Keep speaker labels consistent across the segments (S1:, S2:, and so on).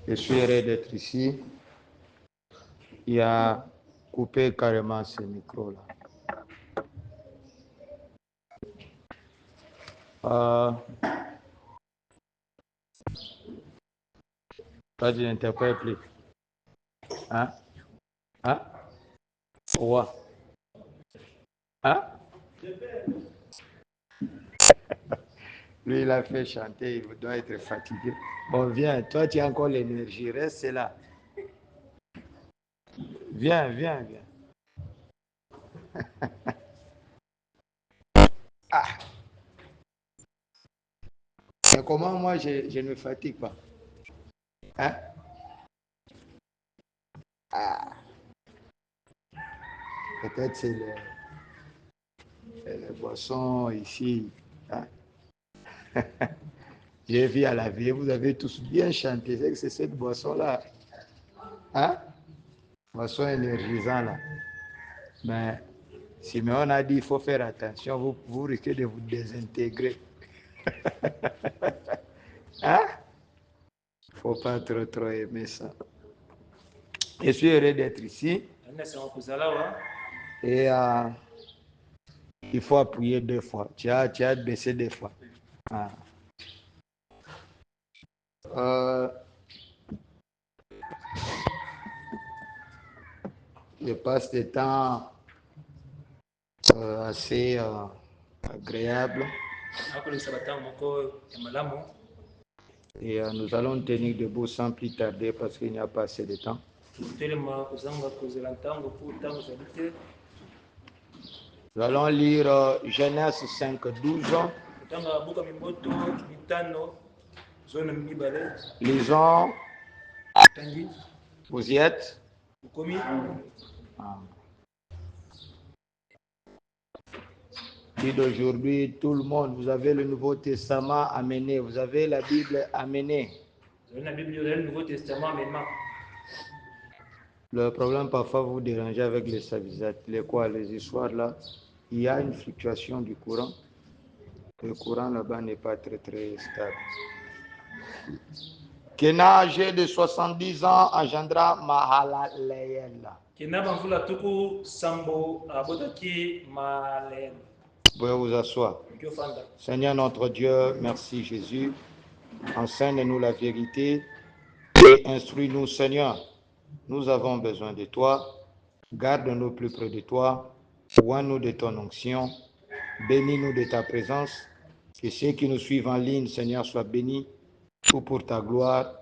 S1: Je suis heureux d'être ici. Il a coupé carrément ce micro-là. Toi, tu n'interprètes plus. Hein? Hein? Pourquoi? Hein? Lui, il a fait chanter, il doit être fatigué. Bon, viens, toi, tu as encore l'énergie, reste là. Viens, viens, viens. Ah! Mais comment moi, je ne me fatigue pas? Hein? Ah! Peut-être c'est les boissons ici. Hein? J'ai vu à la vie, vous avez tous bien chanté. C'est que c'est cette boisson-là. Hein? Boisson énergisante là. Mais Simeon a dit il faut faire attention, vous risquez de vous désintégrer. Hein? Il ne faut pas trop aimer ça. Je suis heureux d'être ici. Et il faut appuyer 2 fois. Tu as baissé 2 fois. Ah. Je passe des temps assez agréables. Et nous allons tenir debout sans plus tarder parce qu'il n'y a pas assez de temps. Nous allons lire Genèse 5, 12. Lisons. Vous y êtes? Et d'aujourd'hui, tout le monde, vous avez le Nouveau Testament amené, vous avez la Bible amenée. Le problème, parfois, vous dérangez avec les histoires là. Il y a une fluctuation du courant. Le courant là-bas n'est pas très stable. Kena, âgé de 70 ans, engendra Mahalaleel. Vous pouvez vous asseoir. Seigneur notre Dieu, merci Jésus. Enseigne-nous la vérité et instruis-nous, Seigneur. Nous avons besoin de toi. Garde-nous plus près de toi. Oins-nous de ton onction. Bénis-nous de ta présence. Que ceux qui nous suivent en ligne, Seigneur, soient bénis. Tout pour ta gloire.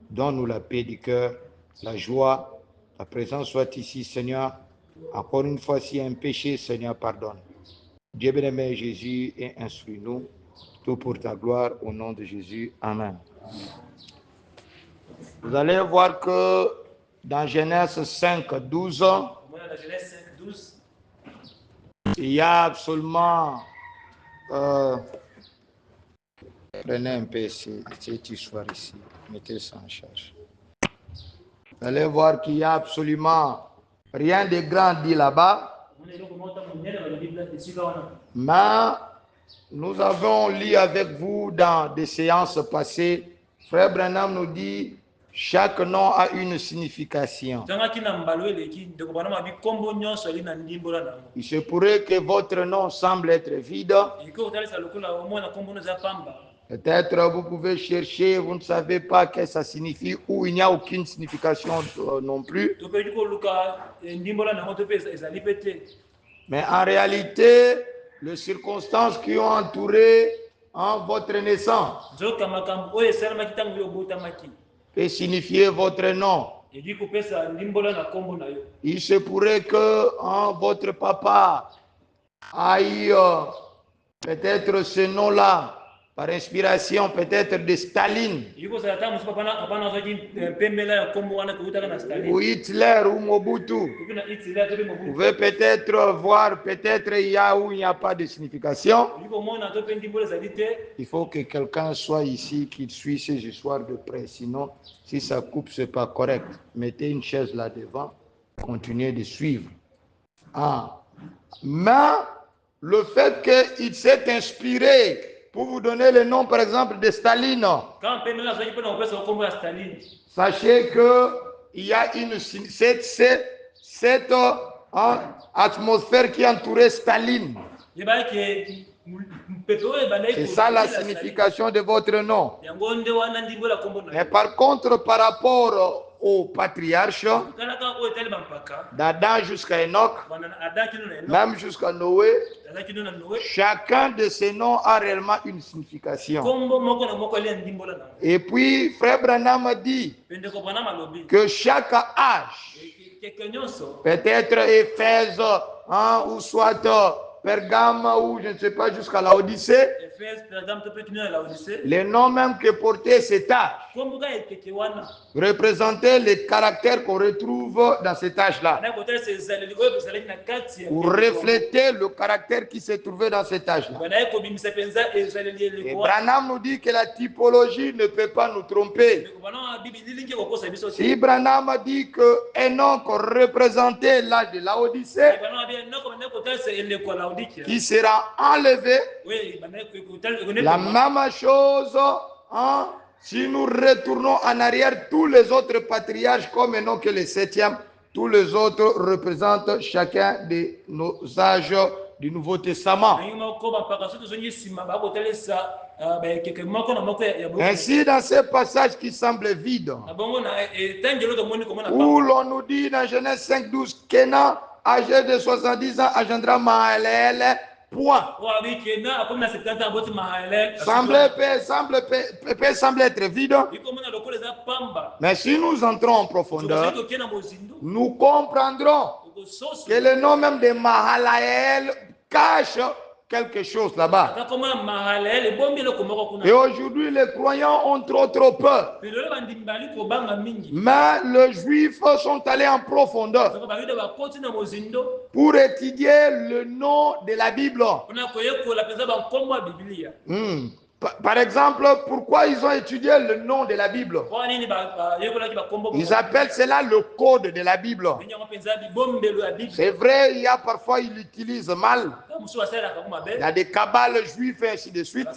S1: Donne-nous la paix du cœur, la joie. Ta présence soit ici, Seigneur. Encore une fois, s'il y a un péché, Seigneur, pardonne. Dieu béni Jésus et instruis-nous. Tout pour ta gloire, au nom de Jésus. Amen. Vous allez voir que dans Genèse 5, 12, il y a absolument... prenez un peu cette histoire ici. Mettez ça en charge. Vous allez voir qu'il n'y a absolument rien de grand dit là-bas. Mais nous avons lu avec vous dans des séances passées, Frère Branham nous dit, chaque nom a une signification. Il se pourrait que votre nom semble être vide. Peut-être vous pouvez chercher, vous ne savez pas ce que ça signifie ou il n'y a aucune signification non plus. Mais en réalité, les circonstances qui ont entouré votre naissance peut signifier votre nom. Il se pourrait que votre papa a eu peut-être ce nom-là par inspiration peut-être de Staline ou Hitler ou Mobutu. Vous pouvez peut-être voir, peut-être il y a ou il n'y a pas de signification. Il faut que quelqu'un soit ici qui suit ces histoires de près. Sinon, si ça coupe, ce n'est pas correct. Mettez une chaise là devant, continuez de suivre. Mais le fait qu'il s'est inspiré pour vous donner le nom, par exemple, de Staline. Sachez qu'il y a cette atmosphère qui entourait Staline. C'est ça la signification de votre nom. Mais par contre, par rapport au patriarche, d'Adam jusqu'à Enoch, même jusqu'à Noé, chacun de ces noms a réellement une signification. Et puis, Frère Branham a dit que chaque âge, peut-être Éphèse, ou soit Pergame, ou je ne sais pas, jusqu'à la Odyssée, les noms même que portait cet âge représentaient les caractères qu'on retrouve dans cet âge-là, ou refléter le caractère qui se trouvait dans cet âge-là. Et Branham nous dit que la typologie ne peut pas nous tromper. Si Branham a dit que Enoch représentait l'âge de la Odyssée, qui sera enlevé, la même chose, si nous retournons en arrière, tous les autres patriarches, comme Enoch le 7e, tous les autres représentent chacun de nos âges du Nouveau Testament. Ainsi, dans ce passage qui semble vide, où l'on nous dit dans Genèse 5:12, Kénan, âgé de 70 ans, engendra Mahalalel, point. Peut sembler être vide, mais si nous entrons en profondeur, nous comprendrons que le nom même de Mahalalel cache quelque chose là-bas. Et aujourd'hui, les croyants ont trop peur. Mais les Juifs sont allés en profondeur pour étudier le nom de la Bible. Par exemple, pourquoi ils ont étudié le nom de la Bible? Ils appellent cela le code de la Bible. C'est vrai, il y a parfois, ils l'utilisent mal. Il y a des cabales juifs et ainsi de suite.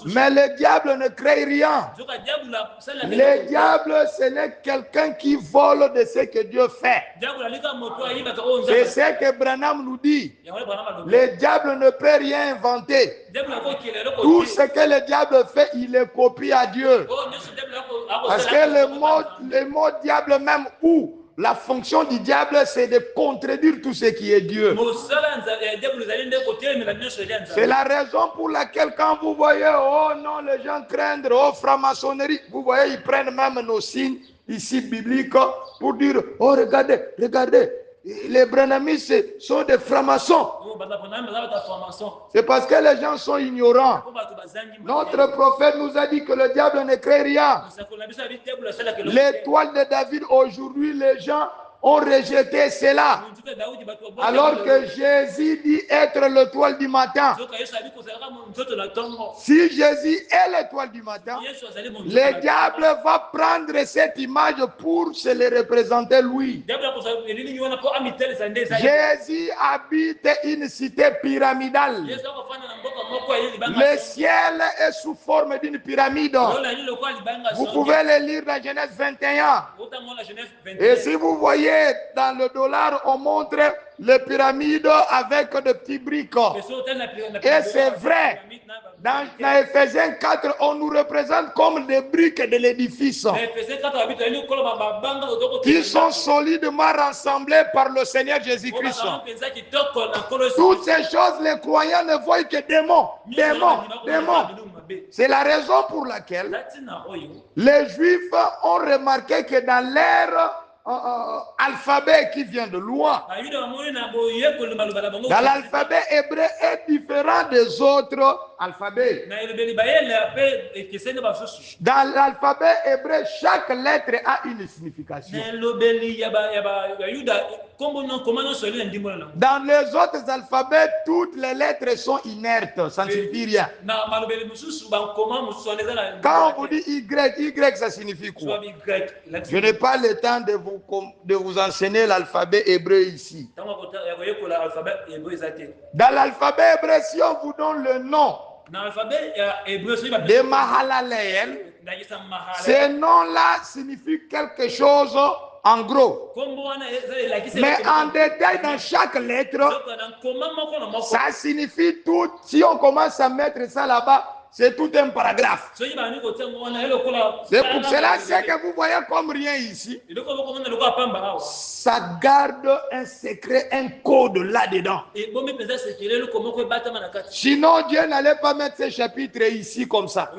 S1: Mais le diable ne crée rien. Le diable, ce n'est quelqu'un qui vole de ce que Dieu fait. C'est ce que Branham nous dit. Le diable ne peut rien inventer. Tout ce que le diable fait, il le copie à Dieu. Parce que le mot diable même, ou la fonction du diable, c'est de contredire tout ce qui est Dieu. C'est la raison pour laquelle quand vous voyez, oh non, les gens craignent, oh franc-maçonnerie, vous voyez, ils prennent même nos signes ici bibliques pour dire, oh regardez, les branhamistes sont des francs-maçons. C'est parce que les gens sont ignorants. Notre prophète nous a dit que le diable ne crée rien. L'étoile de David, aujourd'hui, les gens ont rejeté cela. Alors que Jésus dit être l'étoile du matin. Si Jésus est l'étoile du matin, le diable va prendre cette image pour se le représenter lui. Jésus habite une cité pyramidale. Le ciel est sous forme d'une pyramide. Vous pouvez le lire dans Genèse 21. Et si vous voyez dans le dollar, on montre les pyramides avec de petits briques. Et c'est vrai. Dans Ephésiens 4, on nous représente comme des briques de l'édifice qui sont solidement rassemblées par le Seigneur Jésus-Christ. Toutes ces choses, les croyants ne voient que démons. C'est la raison pour laquelle les Juifs ont remarqué que dans leur alphabet qui vient de loin, dans l'alphabet hébreu est différent des autres alphabets. Dans l'alphabet hébreu, chaque lettre a une signification. Dans les autres alphabets, toutes les lettres sont inertes, ça ne signifie rien. Quand on vous dit Y, ça signifie quoi? Je n'ai pas le temps de vous enseigner l'alphabet hébreu ici. Dans l'alphabet hébreu, si on vous donne le nom de Mahalaleel. Ces noms-là signifient quelque chose en gros. Mais en détail, dans chaque lettre, ça signifie tout. Si on commence à mettre ça là-bas, c'est tout un paragraphe. C'est pour cela que vous voyez comme rien ici. Ça garde un secret, un code là-dedans. Sinon, Dieu n'allait pas mettre ces chapitres ici comme ça.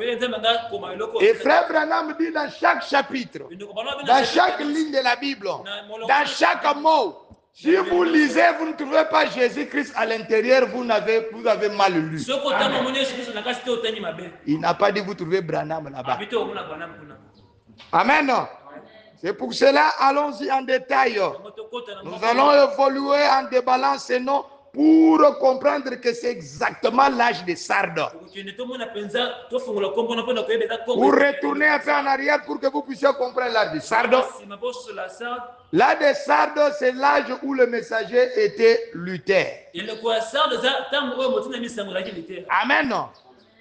S1: Et Frère Branham dit dans chaque chapitre, dans chaque ligne de la Bible, dans chaque mot, si vous lisez, vous ne trouvez pas Jésus-Christ à l'intérieur, vous avez mal lu. Il n'a pas dit vous trouvez Branham là-bas. Amen. C'est pour cela, allons-y en détail. Nous allons évoluer en déballant ces noms pour comprendre que c'est exactement l'âge des sardes. Pour retourner un peu en arrière pour que vous puissiez comprendre l'âge des sardes. L'âge des sardes, c'est l'âge où le messager était Luther. Amen.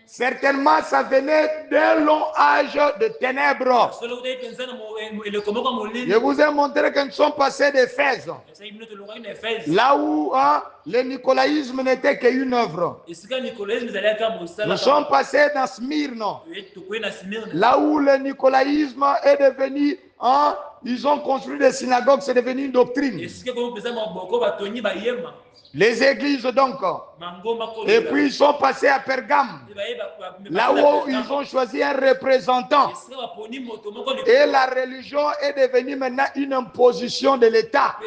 S1: Certainement, ça venait d'un long âge de ténèbres. Je vous ai montré que nous sommes passés d'Éphèse, là où le nicolaïsme n'était qu'une œuvre. Nous sommes passés dans Smyrne, là où le nicolaïsme est devenu, ils ont construit des synagogues, c'est devenu une doctrine. Les églises donc. Et puis ils sont passés à Pergame, là où ils ont choisi un représentant. Et la religion est devenue maintenant une imposition de l'État.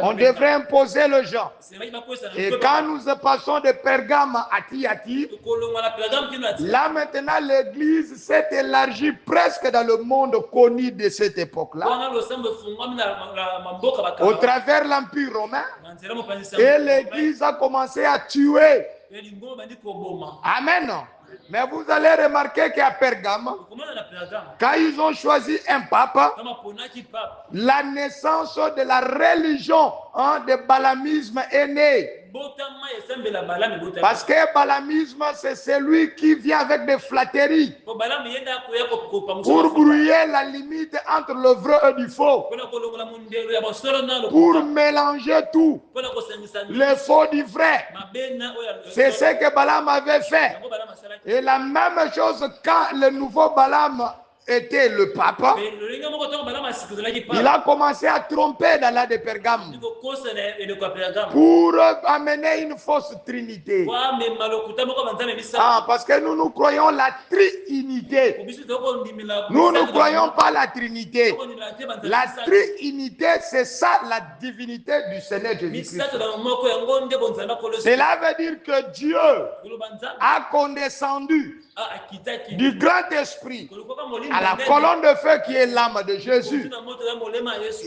S1: On devrait imposer le genre. Et quand nous passons de Pergame à Thyatire, là maintenant l'église s'est élargie presque dans le monde connu de cette époque-là, au travers l'Empire romain. Et l'église a commencé à tuer. Amen. Mais vous allez remarquer qu'à Pergame, quand ils ont choisi un pape, la naissance de la religion de balamisme est née. Parce que balamisme, c'est celui qui vient avec des flatteries pour brouiller la limite entre le vrai et du faux, pour mélanger tout, le faux du vrai. C'est ce que Balaam avait fait. Et la même chose quand le nouveau Balaam était le pape, il a commencé à tromper dans l'âge de Pergame pour amener une fausse trinité. Parce que nous croyons la triunité. Nous ne croyons pas la trinité. La triunité, c'est ça la divinité du Seigneur Jésus-Christ. Cela veut dire que Dieu a condescendu du grand esprit à la colonne de feu qui est l'âme de Jésus,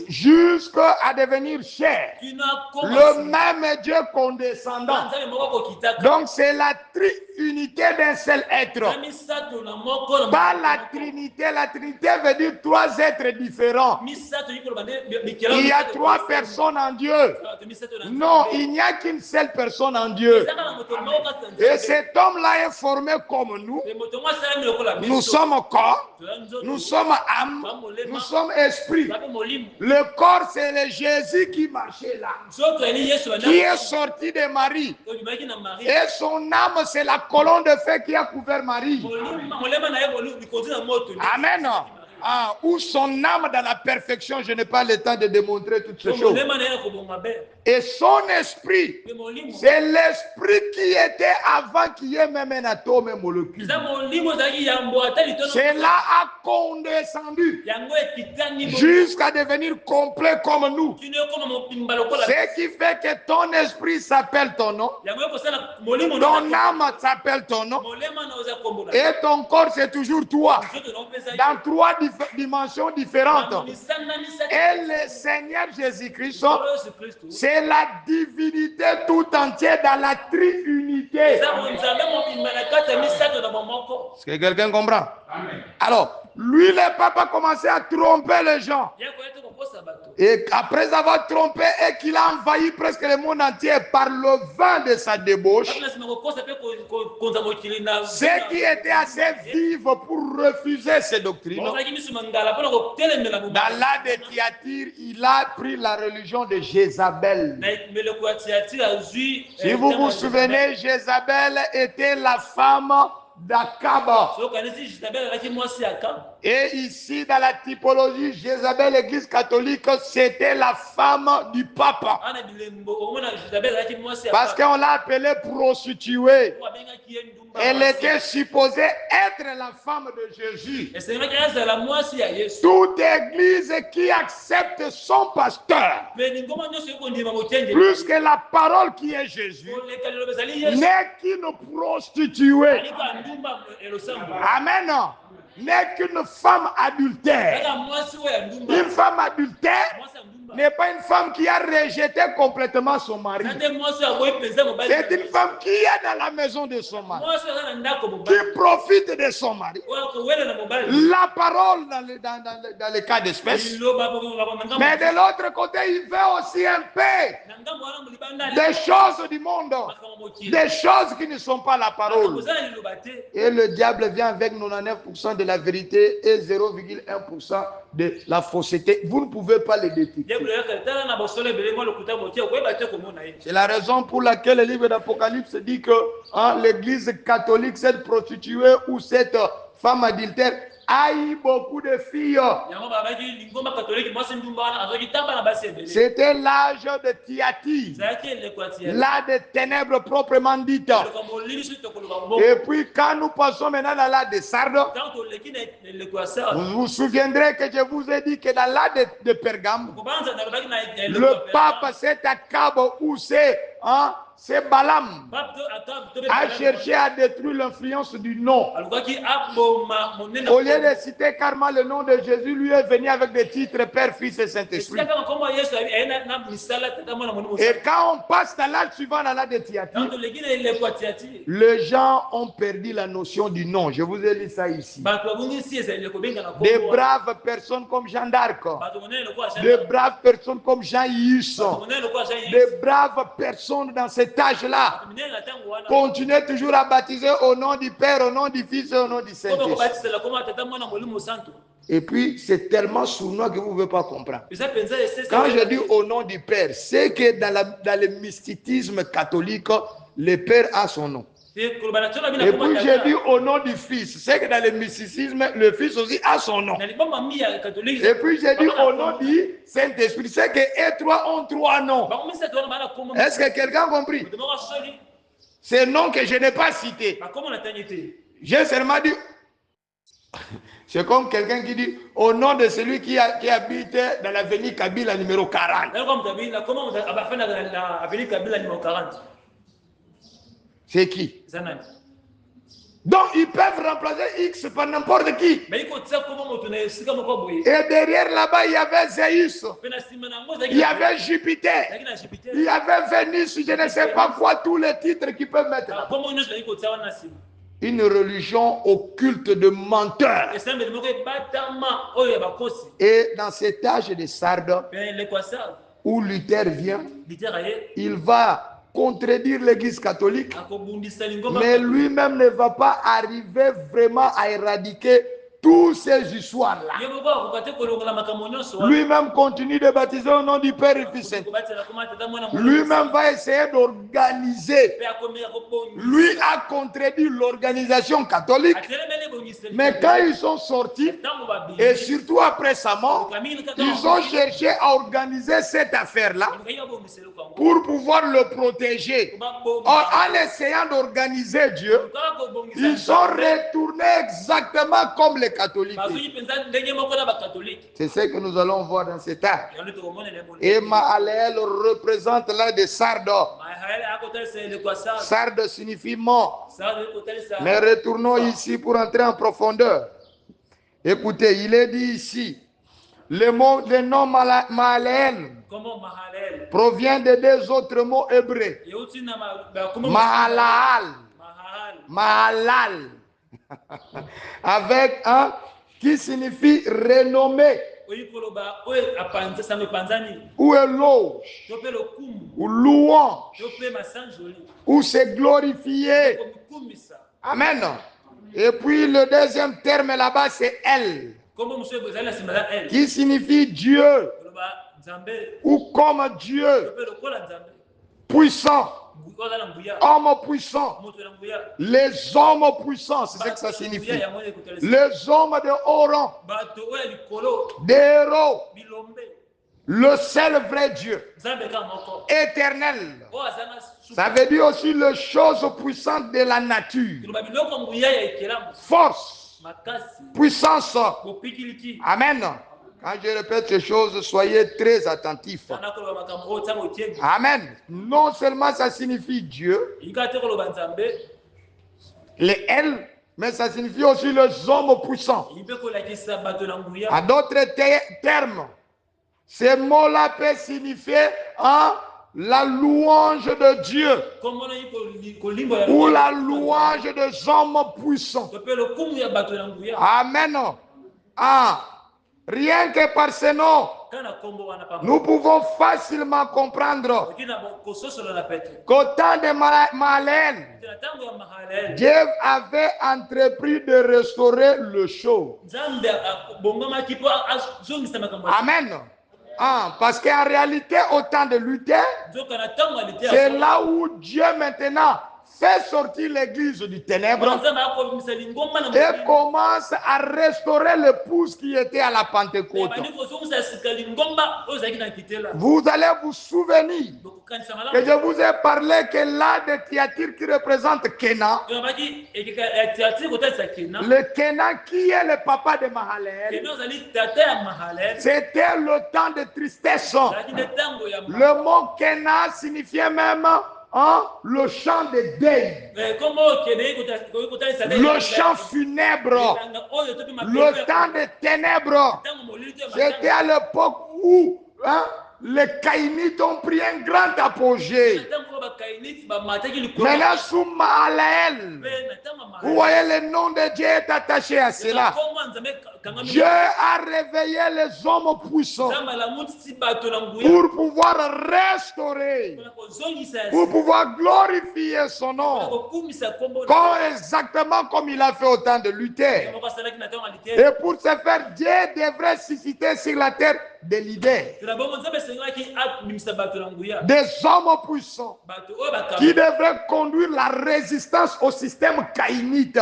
S1: jusqu'à devenir chair, le même Dieu condescendant. Donc c'est la triunité d'un seul être, pas la trinité. La trinité veut dire trois êtres différents. Il y a trois personnes en Dieu. Non, il n'y a qu'une seule personne en Dieu. Et cet homme-là est formé comme nous. Nous sommes corps, nous sommes âme, nous sommes esprit. Le corps, c'est le Jésus qui marchait là, qui est sorti de Marie. Et son âme, c'est la colonne de feu qui a couvert Marie. Amen. Ou son âme dans la perfection, je n'ai pas le temps de démontrer toutes ces choses. Et son esprit, c'est l'esprit qui était avant qu'il y ait même un atome, un molécule. Cela a condescendu jusqu'à devenir complet comme nous. Ce qui fait que ton esprit s'appelle ton nom, ton âme s'appelle ton nom, et ton corps c'est toujours toi, dans trois dimensions différentes. Et le Seigneur Jésus-Christ, c'est la divinité tout entière dans la triunité. Est-ce que quelqu'un comprend? Alors, lui, le pape a commencé à tromper les gens. Et après avoir trompé et qu'il a envahi presque le monde entier par le vin de sa débauche, ceux qui étaient assez vifs pour refuser ces doctrines, dans l'âge de Thyatire, il a pris la religion de Jézabel. Si vous vous souvenez, Jézabel était la femme d'Akab. Et ici, dans la typologie, Jézabel, l'église catholique, c'était la femme du pape. Parce qu'on l'a appelée prostituée. Elle était supposée être la femme de Jésus. Toute église qui accepte son pasteur, plus que la parole qui est Jésus, n'est qu'une prostituée. Amen. N'est qu'une femme adultère. Une femme adultère n'est pas une femme qui a rejeté complètement son mari. C'est une femme qui est dans la maison de son mari, qui profite de son mari. La parole dans le cas d'espèce. Mais de l'autre côté, il veut aussi un peu des choses du monde, des choses qui ne sont pas la parole. Et le diable vient avec 99% de la vérité et 0,1% de la fausseté. Vous ne pouvez pas les détecter. C'est la raison pour laquelle le livre d'Apocalypse dit que l'église catholique, cette prostituée ou cette femme adultère, a eu beaucoup de filles. C'était l'âge de Thyatire, l'âge des ténèbres proprement dites. Et puis quand nous passons maintenant dans l'âge de Sardes, vous vous souviendrez que je vous ai dit que dans l'âge de Pergame, le pape, c'est Akab ou c'est Balaam, a cherché à détruire l'influence du nom. Au lieu de citer carrément le nom de Jésus, lui est venu avec des titres Père, Fils et Saint-Esprit. Et quand on passe dans l'âge suivant, dans l'âge de Thyatire, les gens ont perdu la notion du nom. Je vous ai lu ça ici. Des braves personnes comme Jeanne d'Arc, des braves personnes comme Jean-Yus, des braves personnes dans cet âge-là continuez toujours à baptiser au nom du Père, au nom du Fils et au nom du Saint-Esprit. Et puis, c'est tellement sournois que vous ne pouvez pas comprendre. Quand je dis au nom du Père, c'est que dans le mysticisme catholique, le Père a son nom. Et puis j'ai dit au nom du Fils, c'est que dans le mysticisme, le Fils aussi a son nom. Et puis j'ai dit au nom du Saint-Esprit, c'est que eux trois ont trois noms. Est-ce que quelqu'un a compris? Ces noms que je n'ai pas cités. J'ai seulement dit, c'est comme quelqu'un qui dit au nom de celui qui habite dans l'avenue Kabila numéro 40. C'est qui? Donc ils peuvent remplacer X par n'importe qui. Et derrière là-bas, il y avait Zéus, il y avait Jupiter, il y avait Vénus, je ne sais pas quoi, tous les titres qu'ils peuvent mettre là. Une religion occulte de menteurs. Et dans cet âge de Sardes, où Luther vient, il va contredire l'église catholique, mais lui-même ne va pas arriver vraiment à éradiquer tous ces histoires-là. Lui-même continue de baptiser au nom du Père et du Saint. Lui-même va essayer d'organiser. Lui a contredit l'organisation catholique. Mais quand ils sont sortis, et surtout après sa mort, ils ont cherché à organiser cette affaire-là pour pouvoir le protéger. Or, en essayant d'organiser Dieu, ils sont retournés exactement comme les catholiques. C'est ce que nous allons voir dans cet âge. Et Mahaleel représente l'âge de Sardes. Sardes signifie mort. Mais retournons ici pour entrer en profondeur. Écoutez, il est dit ici, le nom Mahaleel provient de deux autres mots hébreux. Mahalal. Mahalal. Avec un qui signifie renommé ou éloge, ou louange, ou c'est glorifié. Amen. Et puis le deuxième terme là-bas, c'est elle, qui signifie Dieu, ou comme Dieu, puissant, homme puissant. Les hommes puissants, c'est ce que ça signifie. Les hommes de haut rang, des héros, le seul vrai Dieu, éternel. Ça veut dire aussi les choses puissantes de la nature. Force, puissance. Amen. Quand je répète ces choses, soyez très attentifs. Amen. Non seulement ça signifie Dieu, les elle, mais ça signifie aussi les hommes puissants. À d'autres termes, ces mots-là peuvent signifier la louange de Dieu ou la louange des hommes puissants. Amen. Rien que par ce nom, nous pouvons facilement comprendre qu'au temps de Mahalel, Dieu avait entrepris de restaurer le show. Amen. Parce qu'en réalité, au temps de Luther, c'est là où Dieu maintenant fait sortir l'église du ténèbre et commence à restaurer l'épouse qui était à la Pentecôte. Vous allez vous souvenir que je vous ai parlé que là de Thyatire qui représente Kenan, le Kenan qui est le papa de Mahalel, c'était le temps de tristesse. Le mot Kenan signifiait même le chant de deuil, le chant funèbre, le temps de ténèbres. C'était à l'époque où les Caïnites ont pris un grand apogée. Maintenant, sous Mahalel, vous voyez le nom de Dieu est attaché à cela. Dieu a réveillé les hommes puissants pour pouvoir restaurer, pour pouvoir glorifier son nom, exactement comme il a fait au temps de Luther. Et pour ce faire, Dieu devrait susciter sur la terre des leaders, des hommes puissants qui devraient conduire la résistance au système caïnite.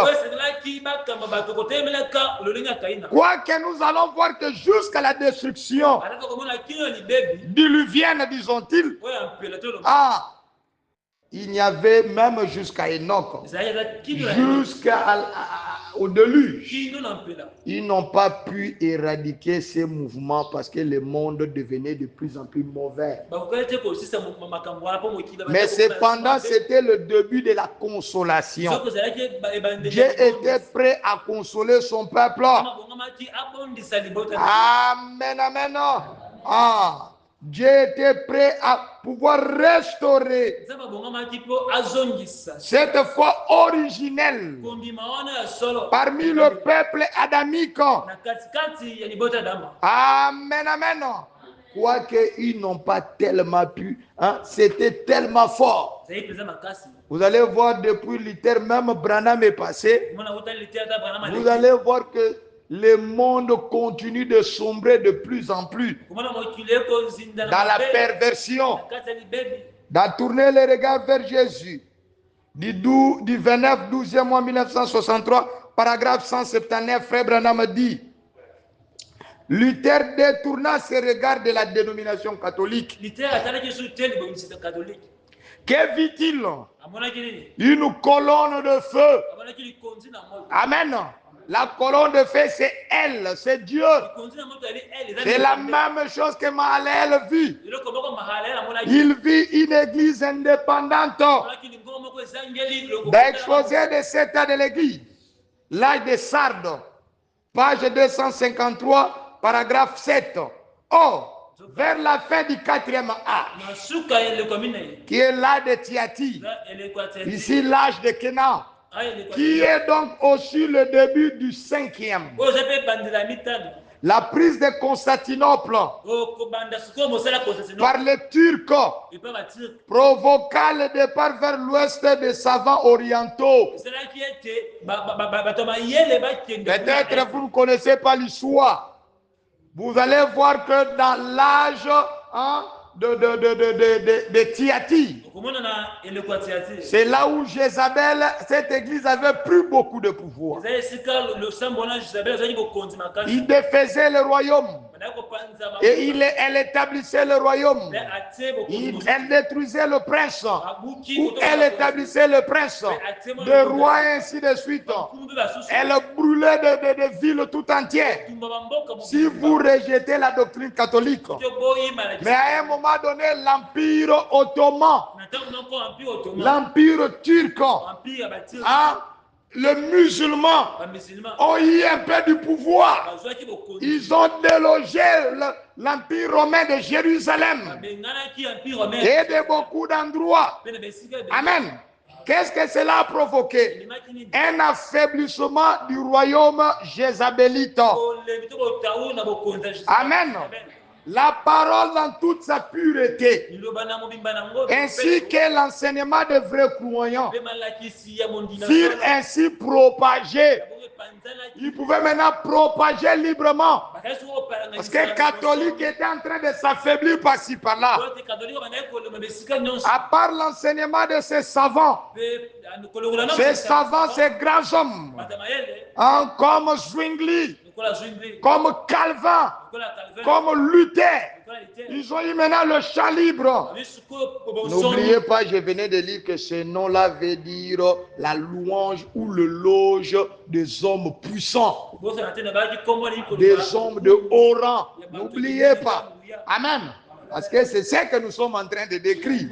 S1: Quoique nous allons voir que jusqu'à la destruction diluvienne, disons-ils, il n'y avait même jusqu'à Enoch, jusqu'au déluge, ils n'ont pas pu éradiquer ces mouvements parce que le monde devenait de plus en plus mauvais. Mais cependant, c'était le début de la consolation. Dieu était prêt à consoler son peuple. Amen, amen. Dieu était prêt à pouvoir restaurer cette foi originelle parmi le peuple adamique. Amen, amen. Quoique ils n'ont pas tellement pu, c'était tellement fort. Vous allez voir depuis Luther, même Branham est passé. Vous allez voir que le monde continue de sombrer de plus en plus dans la perversion, dans tourner les regards vers Jésus. Du 29 12e mois 1963, paragraphe 179, Frère Branham dit: Luther détourna ses regards de la dénomination catholique. Que vit-il? Une colonne de feu. Amen. La colonne de feu, c'est elle, c'est Dieu. C'est la même chose que Mahalel vit. Il vit une église indépendante. D'exposé de 7 ans de l'église, l'âge de Sardes, page 253, paragraphe 7. Or, vers la fin du 4e âge, qui est l'âge de Thyatire, ici l'âge de Kenan, qui est donc aussi le début du 5e. La prise de Constantinople par les Turcs provoqua le départ vers l'ouest des savants orientaux. Peut-être vous ne connaissez pas l'histoire. Vous allez voir que dans l'âge de Thyatire, c'est là où Jézabel, cette église avait plus beaucoup de pouvoir. Il défaisait le royaume et elle établissait le royaume. Elle détruisait le prince ou elle établissait le prince, le roi et ainsi de suite. Elle brûlait des villes tout entières. Si vous rejetez la doctrine catholique, mais à un moment donné, l'Empire ottoman, l'Empire turc, les musulmans ont eu un peu du pouvoir. Ils ont délogé l'Empire romain de Jérusalem et de beaucoup d'endroits. Amen. Qu'est-ce que cela a provoqué? Un affaiblissement du royaume jézabélite. Amen. La parole dans toute sa pureté, ainsi que l'enseignement des vrais croyants, furent ainsi propagés. Ils pouvaient maintenant propager librement. Parce que les catholiques étaient en train de s'affaiblir par-ci par-là. À part l'enseignement de ces savants, ces grands hommes, comme Zwingli, comme Calvin, comme Luther, ils ont eu maintenant le champ libre. N'oubliez pas, je venais de lire que ce nom-là veut dire la louange ou le loge des hommes puissants, des hommes de haut rang. N'oubliez pas. Amen. Parce que c'est ce que nous sommes en train de décrire.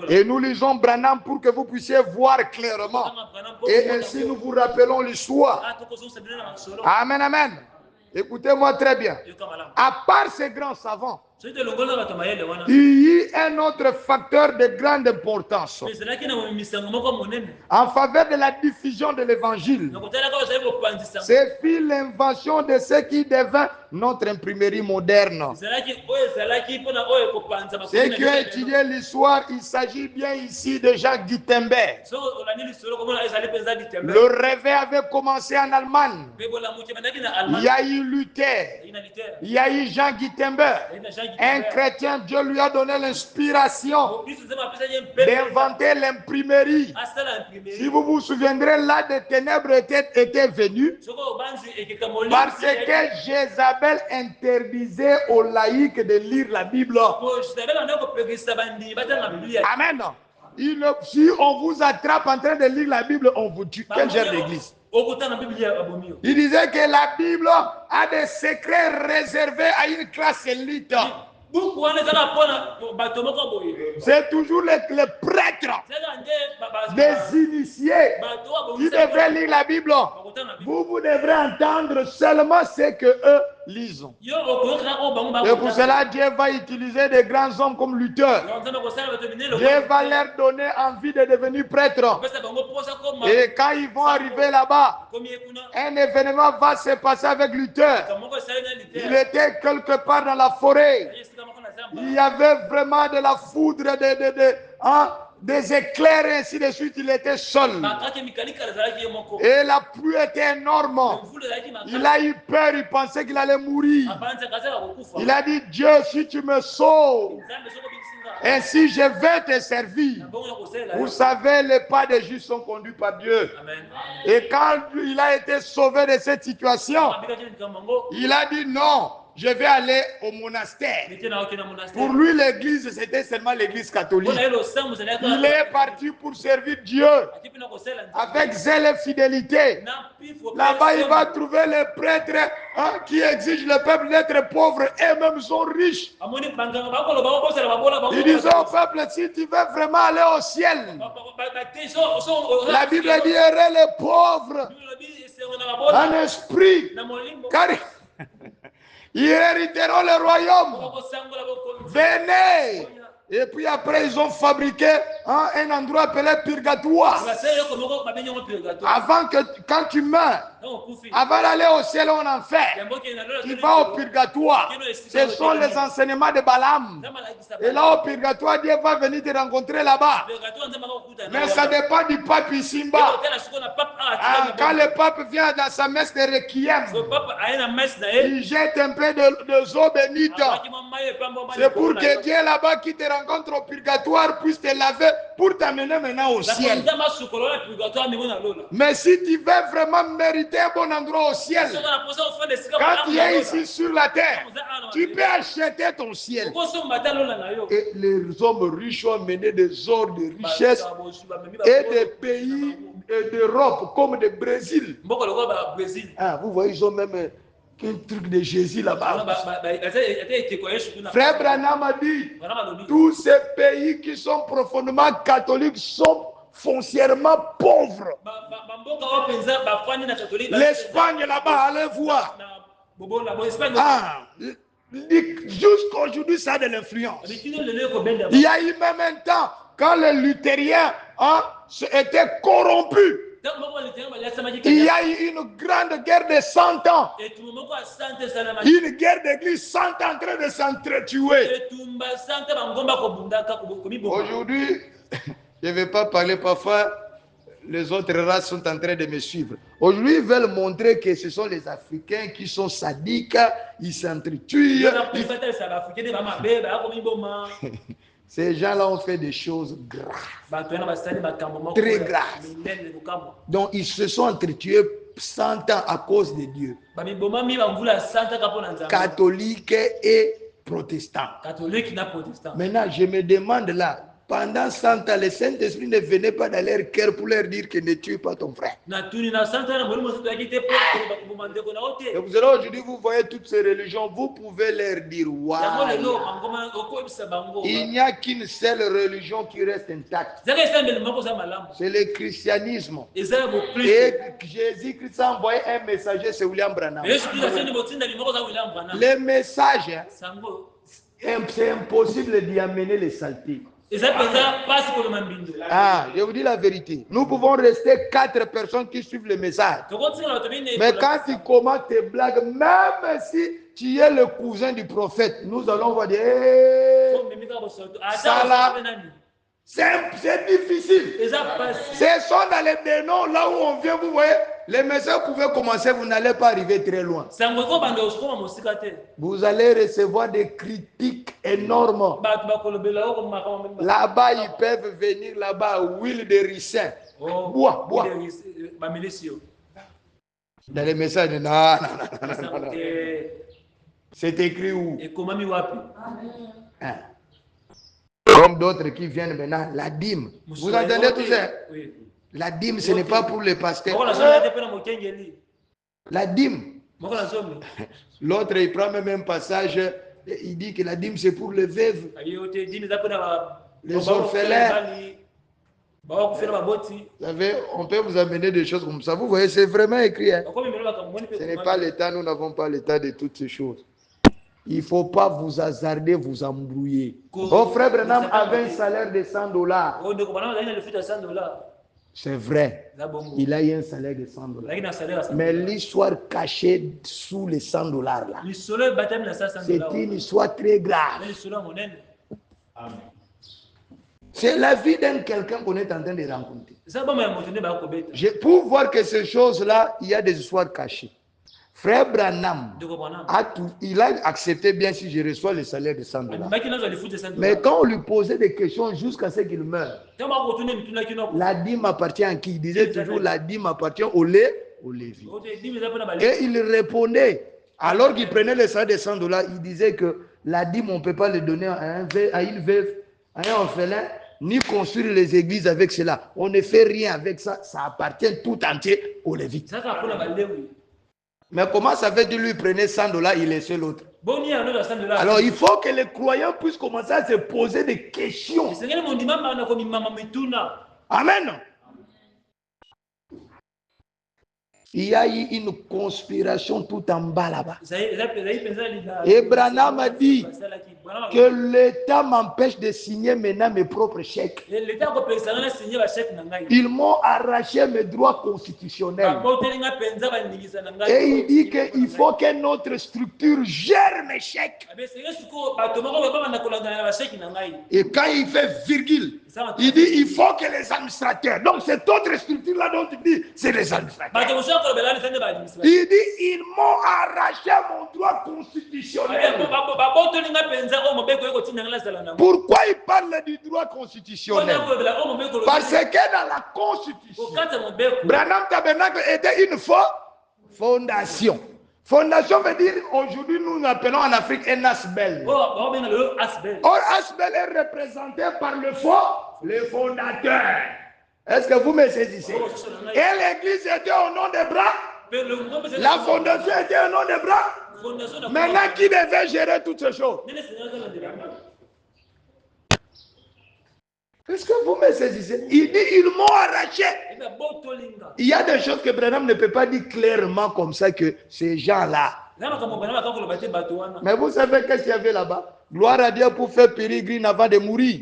S1: Et nous lisons Branham pour que vous puissiez voir clairement. Et ainsi nous vous rappelons l'histoire. Amen, amen. Écoutez-moi très bien. À part ces grands savants, il y a un autre facteur de grande importance en faveur de la diffusion de l'évangile. C'est l'invention de ce qui devint notre imprimerie moderne. Ceux qui ont étudié l'histoire, il s'agit bien ici de Jean Gutenberg. Le réveil avait commencé en Allemagne. Il y a eu Luther, il y a eu Jean Gutenberg. Un chrétien, Dieu lui a donné l'inspiration d'inventer l'imprimerie. Si vous vous souviendrez, là, des ténèbres étaient venues parce que Jézabel interdisait aux laïcs de lire la Bible. Amen. Si on vous attrape en train de lire la Bible, on vous tue. Quel genre d'église? Il disait que la Bible a des secrets réservés à une classe élite. C'est toujours les prêtres, des initiés qui devraient lire la Bible. Vous devrez entendre seulement ce que eux lisent. Et pour cela, Dieu va utiliser des grands hommes comme Luther. Dieu va leur donner envie de devenir prêtres. Et quand ils vont arriver là-bas, un événement va se passer avec Luther. Il était quelque part dans la forêt. Il y avait vraiment de la foudre, des éclairs et ainsi de suite. Il était seul. Et la pluie était énorme. Il a eu peur, il pensait qu'il allait mourir. Il a dit, Dieu, si tu me sauves, ainsi je vais te servir. Vous savez, les pas des justes sont conduits par Dieu. Et quand il a été sauvé de cette situation, il a dit non. Je vais aller au monastère. Pour lui, l'église, c'était seulement l'église catholique. Il est parti pour servir Dieu avec zèle et fidélité. Là-bas, il va trouver les prêtres qui exigent le peuple d'être pauvre et même sont riches. Il disait au peuple, si tu veux vraiment aller au ciel, la Bible dit, heureux les pauvres en esprit, car ils hériteront le royaume. Venez. Et puis après, ils ont fabriqué un endroit appelé purgatoire. Avant que, quand tu meurs, avant d'aller au ciel ou en enfer, tu vas au purgatoire. Ce sont les enseignements de Balaam. Et là, au purgatoire, Dieu va venir te rencontrer là-bas. Mais ça dépend du pape ici bas. Quand le pape vient dans sa messe de requiem, il jette un peu de eau bénite. C'est pour que Dieu là-bas qui te rencontre au purgatoire puisse te laver pour t'amener maintenant au ciel. Mais si tu veux vraiment mériter un bon endroit au ciel, quand tu es ici sur la terre, tu peux acheter ton ciel. Et les hommes riches ont amené des ors de richesse et des pays d'Europe comme le Brésil. Ah, vous voyez, ils ont même un truc de Jésus là-bas. Frère Branham a dit, tous ces pays qui sont profondément catholiques sont foncièrement pauvres. L'Espagne là-bas, allez voir. Ah, jusqu'aujourd'hui, ça a de l'influence. Il y a eu même un temps quand les luthériens étaient corrompus. Il y a eu une grande guerre de 100 ans. Une guerre d'église 100 ans en train de s'entretuer. Aujourd'hui, je ne vais pas parler parfois, les autres races sont en train de me suivre. Aujourd'hui, ils veulent montrer que ce sont les Africains qui sont sadiques, ils s'entretuent. Ces gens-là ont fait des choses graves, très graves. Donc, ils se sont entretués 100 ans à cause de Dieu. Catholiques et protestants. Maintenant, je me demande là, pendant 100 ans, le Saint-Esprit ne venait pas dans leur cœur pour leur dire que ne tue pas ton frère. Et vous allez aujourd'hui, vous voyez toutes ces religions, vous pouvez leur dire, waouh, il n'y a qu'une seule religion qui reste intacte. C'est le christianisme. Et Jésus-Christ a envoyé un messager, c'est William Branham. Le message, c'est impossible d'y amener les saletés. Ah, je vous dis la vérité. Nous pouvons rester 4 personnes qui suivent le message. Mais quand tu commences tes blagues, même si tu es le cousin du prophète, nous allons voir dire, ça là, c'est difficile. Ce sont dans les dénoms, là où on vient, vous voyez, les messages pouvaient commencer, vous n'allez pas arriver très loin. Vous allez recevoir des critiques énormes. Là-bas, ils peuvent venir là-bas, huile de ricin. Bois. Dans les messages, non. C'est écrit où? Comme d'autres qui viennent maintenant, la dîme. Vous entendez tout ça? La dîme, ce n'est pas pour les pasteurs. La dîme. L'autre, il prend même un passage, il dit que la dîme, c'est pour les veuves, les orphelins. Vous savez, on peut vous amener des choses comme ça. Vous voyez, c'est vraiment écrit. Hein? Ce n'est pas l'État, nous n'avons pas l'État de toutes ces choses. Il ne faut pas vous hasarder, vous embrouiller. Mon frère Branham avait un salaire de $100. C'est vrai. Il a eu un salaire de $100. Mais l'histoire cachée sous les $100 là, c'est une histoire très grave. C'est la vie d'un quelqu'un qu'on est en train de rencontrer. Pour voir que ces choses-là, il y a des histoires cachées. Frère Branham, il a accepté bien si je reçois le salaire de $100. Mais quand on lui posait des questions jusqu'à ce qu'il meure, la dîme appartient à qui? Il disait toujours la dîme appartient au Lévi. Et il répondait, alors qu'il prenait le salaire de $100, il disait que la dîme, on ne peut pas le donner à une veuve, à un orphelin, ni construire les églises avec cela. On ne fait rien avec ça, ça appartient tout entier au Lévi. Mais comment ça fait que lui prenait $100, il laissait l'autre? Alors il faut que les croyants puissent commencer à se poser des questions. Amen. Il y a eu une conspiration tout en bas là-bas. Et Branham a dit que l'État m'empêche de signer maintenant mes propres chèques. Ils m'ont arraché mes droits constitutionnels. Et il dit qu'il faut que notre structure gère mes chèques. Et quand il fait virgule, il dit il faut que les administrateurs. Donc cette autre structure-là dont il dit, c'est les administrateurs. Il dit ils m'ont arraché mon droit constitutionnel. Pourquoi il parle du droit constitutionnel? Parce que dans la Constitution, Branham Tabernacle était une fondation. Fondation veut dire, aujourd'hui, nous appelons en Afrique un asbel. Or, asbel est représenté par le fondateur. Est-ce que vous me saisissez? Et l'église était au nom des bras. La fondation était au nom des bras. Maintenant, qui devait gérer toutes ces choses? Est-ce que vous me saisissez? Il dit, ils m'ont arraché. Il y a des choses que Branham ne peut pas dire clairement comme ça que ces gens-là. Mais vous savez qu'est-ce qu'il y avait là-bas? Gloire à Dieu pour faire pérégrine avant de mourir.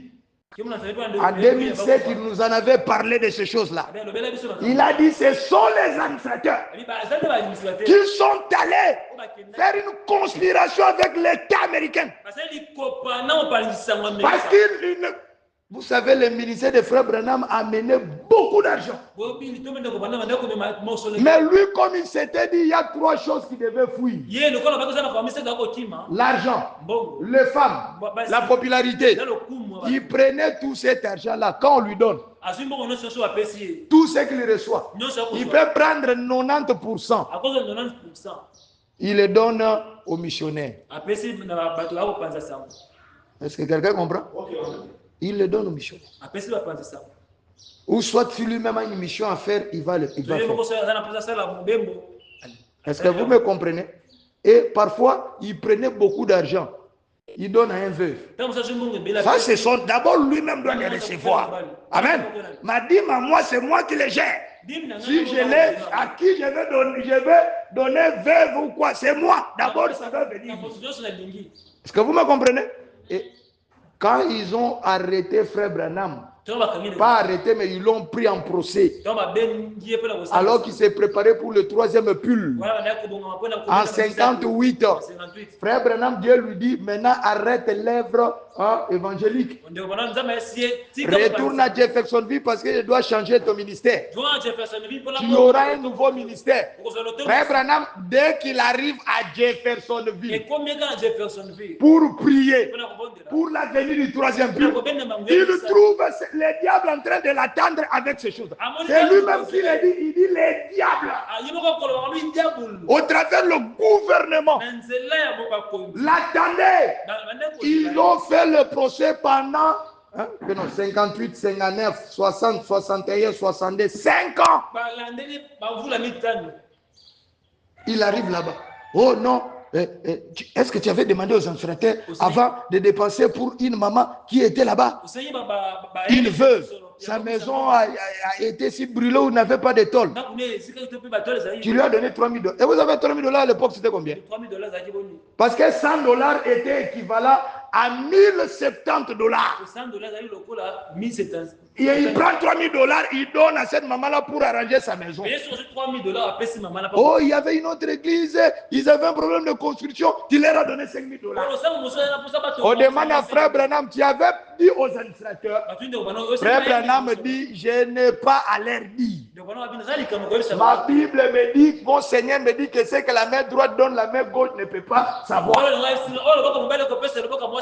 S1: En 2007, il nous en avait parlé de ces choses-là. Il a dit, ce sont les administrateurs qui sont allés faire une conspiration avec l'État américain. Parce qu'il... Vous savez, le ministère de Frère Branham a mené beaucoup d'argent. Mais lui, comme il s'était dit, il y a trois choses qui devaient fuir. L'argent, les femmes, la popularité. Il prenait tout cet argent-là. Quand on lui donne, tout ce qu'il reçoit, il peut prendre 90%. Il le donne aux missionnaires. Est-ce que quelqu'un comprend? Il le donne aux missionnaires. Ou soit si lui-même a une mission à faire, il va faire. Est-ce que vous me comprenez? Et parfois, il prenait beaucoup d'argent. Il donne à un veuve. Ça, c'est son... D'abord, lui-même doit les recevoir. Amen. M'a dit, moi, c'est moi qui les gère. Si je l'ai, à qui je vais donner veuve ou quoi, c'est moi. D'abord, ça doit venir. Est-ce que vous me comprenez? Et quand ils ont arrêté Frère Branham, pas arrêté, mais ils l'ont pris en procès, alors qu'il s'est préparé pour le troisième pull, en 58, Frère Branham, Dieu lui dit, maintenant arrête l'œuvre évangélique. Retourne à Jeffersonville parce que je dois changer ton ministère. Tu auras un nouveau ministère. Frère Branham, dès qu'il arrive à Jeffersonville, pour prier, pour la venue du troisième pull, il trouve les diables en train de l'attendre avec ces choses. C'est lui-même qui l'a dit. Il dit les diables. Au travers le gouvernement l'attendaient. Ils ont fait le procès pendant 58, 59, 60, 61, 62, 5 ans. Il arrive là-bas. Oh non. Est-ce que tu avais demandé aux administrateurs avant de dépenser pour une maman qui était là-bas? Une veuve. Sa maison a été si brûlée où il n'avait pas de tôle. Tu lui as donné 3 000 $. Et vous avez 3 000 $ à l'époque, c'était combien? Parce que 100 $ était équivalent à 1070 $. Et il prend 3 000 $, il donne à cette maman-là pour arranger sa maison. Oh, il y avait une autre église, ils avaient un problème de construction, tu leur as donné 5 000 $. On demande à Frère Branham, tu avais dit aux administrateurs. Frère Branham me dit, je n'ai pas à leur dire. Ma Bible me dit, mon Seigneur me dit que c'est que la main droite donne, la main gauche ne peut pas savoir.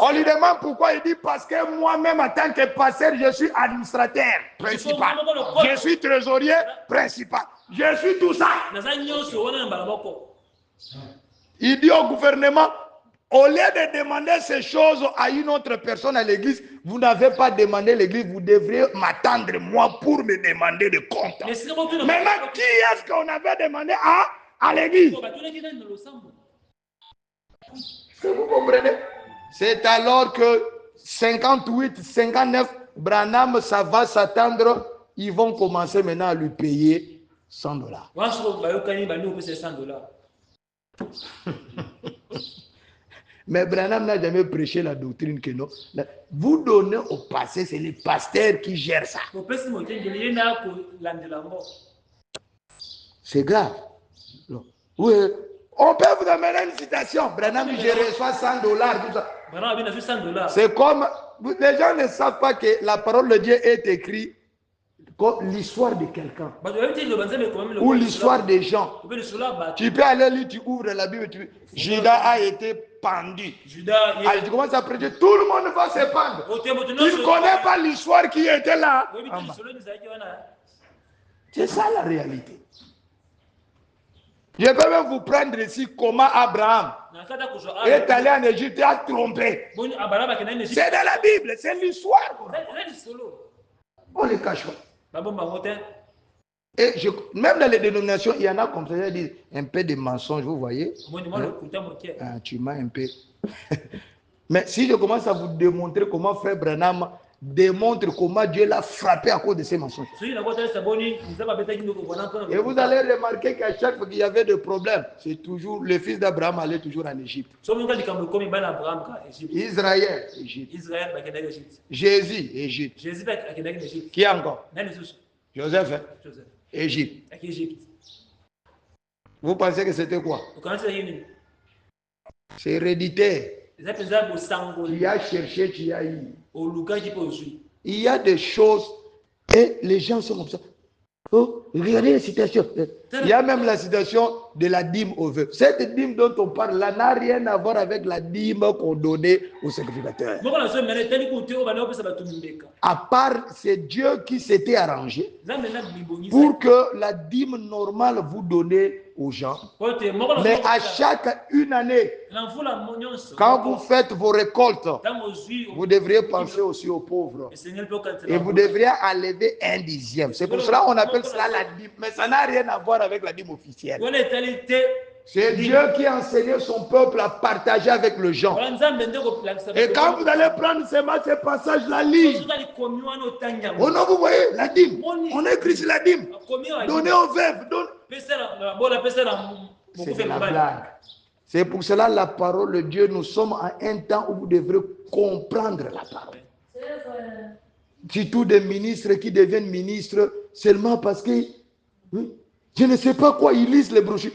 S1: On lui demande pourquoi, il dit parce que moi-même en tant que pasteur, je suis administrateur principal. Je suis trésorier principal. Je suis tout ça. Il dit au gouvernement, au lieu de demander ces choses à une autre personne à l'église, vous n'avez pas demandé l'église, vous devriez m'attendre moi pour me demander de compte. Maintenant, qui est-ce qu'on avait demandé à l'église? Est-ce que vous comprenez? C'est alors que 58, 59, Branham, ça va s'attendre, ils vont commencer maintenant à lui payer $100. Mais Branham n'a jamais prêché la doctrine que non. Vous donnez au passé, c'est les pasteurs qui gèrent ça. C'est grave. Oui. On peut vous amener une citation. Branham, je reçois $100. C'est comme, les gens ne savent pas que la parole de Dieu est écrite comme l'histoire de quelqu'un. Ou l'histoire des gens. Tu peux aller lire, tu ouvres la Bible, Judas a été pendu. Alors tu commences à prêcher, tout le monde va se pendre. Tu ne connais pas l'histoire qui était là. C'est ça la réalité. Je peux même vous prendre ici comment Abraham est allé en Égypte et a trompé. C'est dans la Bible, c'est l'histoire. On ne le cache pas. Et même dans les dénominations, il y en a comme ça, ils disent un peu de mensonges, vous voyez. Tu m'as un peu. Mais si je commence à vous démontrer comment Frère Branham démontre comment Dieu l'a frappé à cause de ces mensonges. Et vous allez remarquer qu'à chaque fois qu'il y avait des problèmes, c'est toujours le fils d'Abraham allait toujours en Égypte. Israël, Égypte. Jésus, Égypte. Qui encore? Joseph, Égypte. Vous pensez que c'était quoi? C'est héréditaire. Tu as cherché, tu as eu. Il y a des choses et les gens sont comme ça. Oh, regardez la citation. Il y a même la citation de la dîme au vœu. Cette dîme dont on parle là n'a rien à voir avec la dîme qu'on donnait au sacrificateur. À part, c'est Dieu qui s'était arrangé pour que la dîme normale vous donnez aux gens. Mais à chaque une année, quand vous faites vos récoltes, vous devriez penser aussi aux pauvres. Et vous devriez enlever 1/10. C'est pour cela qu'on appelle cela la dîme. Mais ça n'a rien à voir avec la dîme officielle. C'est Dieu qui a enseigné son peuple à partager avec les gens. Et quand vous allez prendre ces passages-là, lire. Oh non, vous voyez, la dîme. On a écrit sur la dîme. Donnez aux veuves. C'est de la blague. C'est pour cela la parole de Dieu, nous sommes à un temps où vous devrez comprendre la parole. Surtout des ministres qui deviennent ministres seulement parce que je ne sais pas quoi ils lisent les brochures.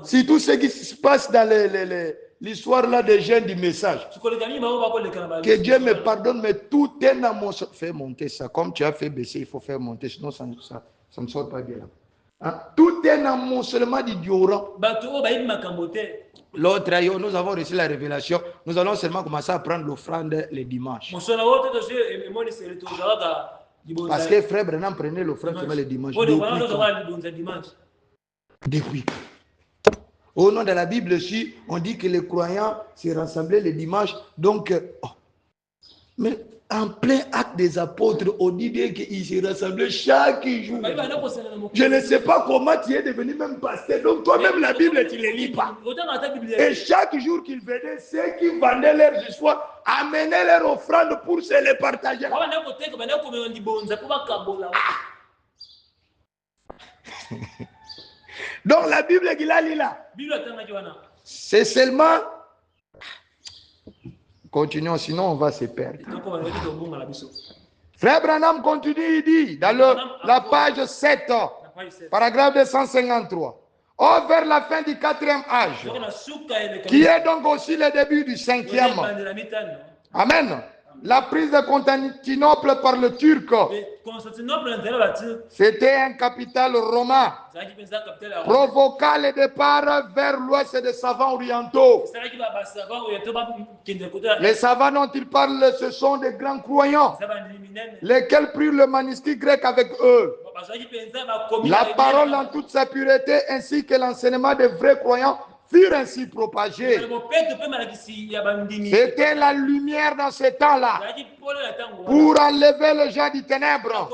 S1: C'est tout ce qui se passe dans l'histoire là des jeunes du message. Que Dieu me pardonne, mais tout est dans mon... Fais monter ça. Comme tu as fait baisser, il faut faire monter, sinon ça ne sort pas bien. Hein? Tout est dans mon seulement du Dioran. L'autre, nous avons reçu la révélation. Nous allons seulement commencer à prendre l'offrande les dimanches. Parce que Frère Branham prenait l'offrande seulement les dimanches. Depuis. Au nom de la Bible aussi, on dit que les croyants se rassemblaient les dimanches. Donc, mais en plein acte des apôtres, on dit bien qu'ils se rassemblaient chaque jour. Je ne sais pas comment tu es devenu même pasteur. Donc toi-même, la Bible, tu ne les lis pas. Et chaque jour qu'ils venaient, ceux qui vendaient leurs histoires, amenaient leur offrande pour se les partager. Donc la Bible qu'il a lu là, c'est seulement... Continuons, sinon on va se perdre. Frère Branham continue, il dit, dans la page 7, paragraphe 253. Oh, vers la fin du 4e âge, qui est donc aussi le début du 5e. Amen. La prise de Constantinople par le Turc. C'était un capital romain. Provoqua le départ vers l'ouest des savants orientaux. Les savants dont ils parlent, ce sont des grands croyants, lesquels prirent le manuscrit grec avec eux. La parole dans toute sa pureté ainsi que l'enseignement des vrais croyants furent ainsi propagés. C'était la lumière dans ce temps-là. pour enlever le gens du ténèbre.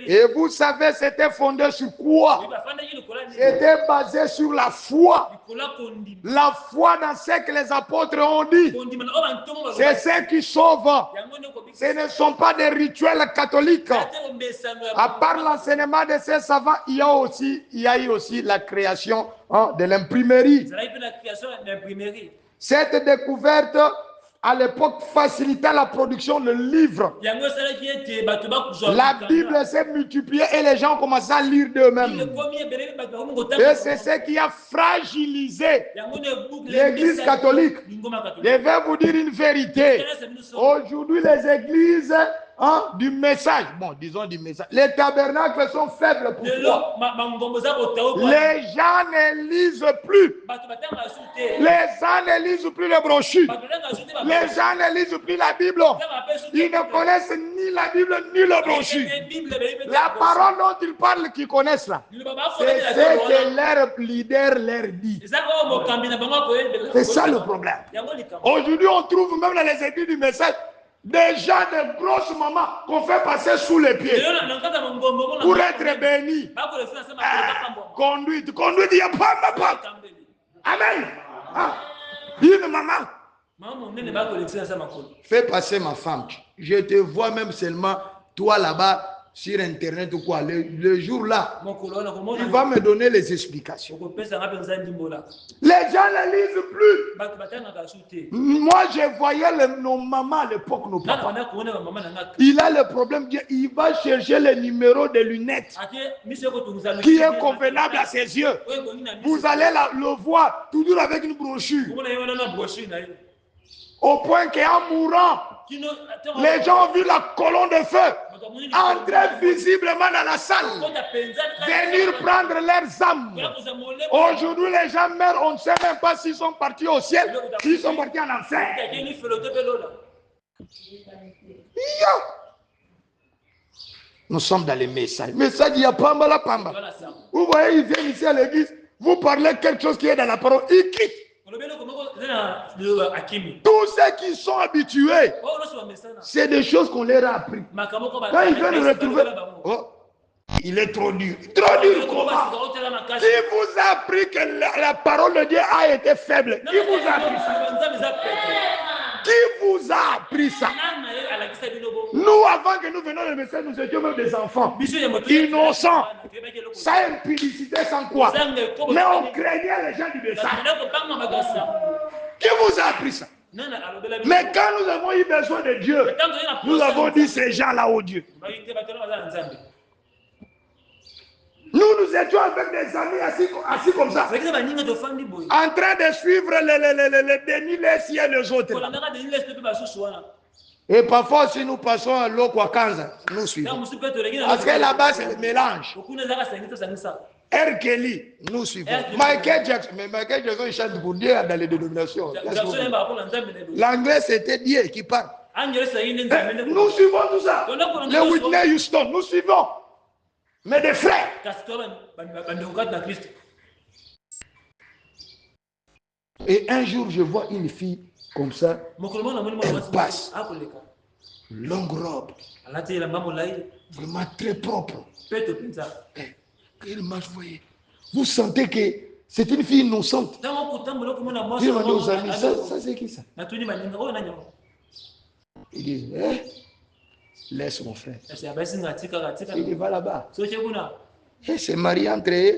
S1: Et vous savez, c'était fondé sur quoi? C'était basé sur la foi. La foi dans ce que les apôtres ont dit. C'est ce qui sauve. Ce ne sont pas des rituels catholiques. À part l'enseignement de ces savants, il y a eu aussi la création de l'imprimerie. Cette découverte, à l'époque, facilitait la production de livres. La Bible s'est multipliée et les gens commençaient à lire d'eux-mêmes. Et c'est ce qui a fragilisé l'Église catholique. Je vais vous dire une vérité. Aujourd'hui, les églises du message, bon, disons du message, les tabernacles sont faibles. Pourquoi? Les gens ne lisent plus. Les gens ne lisent plus les brochures. Les gens ne lisent plus la Bible. Ils ne connaissent ni la Bible ni le brochure. La parole dont ils parlent qu'ils connaissent là, c'est ce que leur leader leur dit. C'est ça le problème. Aujourd'hui, on trouve même dans les églises du message des gens de grosses mamans qu'on fait passer sous les pieds pour être bénis. Conduite, il n'y a pas. Amen. Une maman. Fais passer ma femme. Je te vois même seulement toi là-bas sur internet ou quoi. Le jour là, il va me donner les explications. Les gens ne lisent plus. Moi, je voyais nos mamans à l'époque, nos papas. Il a le problème, il va chercher le numéro de lunettes qui est convenable à ses yeux. Vous allez le voir toujours avec une brochure. Au point qu'en mourant, les gens ont vu la colonne de feu entrer visiblement dans la salle, venir prendre leurs âmes. Aujourd'hui, les gens meurent, on ne sait même pas s'ils sont partis au ciel, s'ils sont partis en enfer. Nous sommes dans les messages. Message, il y a pamba la pamba. Vous voyez, ils viennent ici à l'église, vous parlez quelque chose qui est dans la parole, ils quittent. Tous ceux qui sont habitués, c'est des choses qu'on leur a appris. Quand ils viennent retrouver, il est trop dur. Trop dur comment? Qui vous a appris que la parole de Dieu a été faible? Qui vous a appris ça? Qui vous a appris ça? Nous, avant que nous venions le message, nous étions même des enfants innocents, sans impudicité, sans quoi. Mais on craignait les gens du message. Qui vous a appris ça? Mais quand nous avons eu besoin de Dieu, nous avons dit ces gens-là au Dieu. Nous étions avec des amis assis comme ça, en train de suivre les dénis, les siens et les autres. Et parfois, si nous passons à l'Okwakanza, nous suivons. Parce que là-bas, c'est le mélange. R. Kelly, nous suivons. Michael Jackson, mais Michael Jackson, il chante pour Dieu dans les dénominations. L'anglais, c'était Dieu qui parle. Nous suivons tout ça. Les Whitney Houston, nous suivons. Mais des frères. Et un jour, je vois une fille comme ça, elle passe, longue robe, vraiment très propre. Elle marche, voyez. Vous sentez que c'est une fille innocente. Il demande aux amis, ça c'est qui ça? Il dit, laisse mon frère. Il dit, va là-bas. Elle s'est mariée entre eux.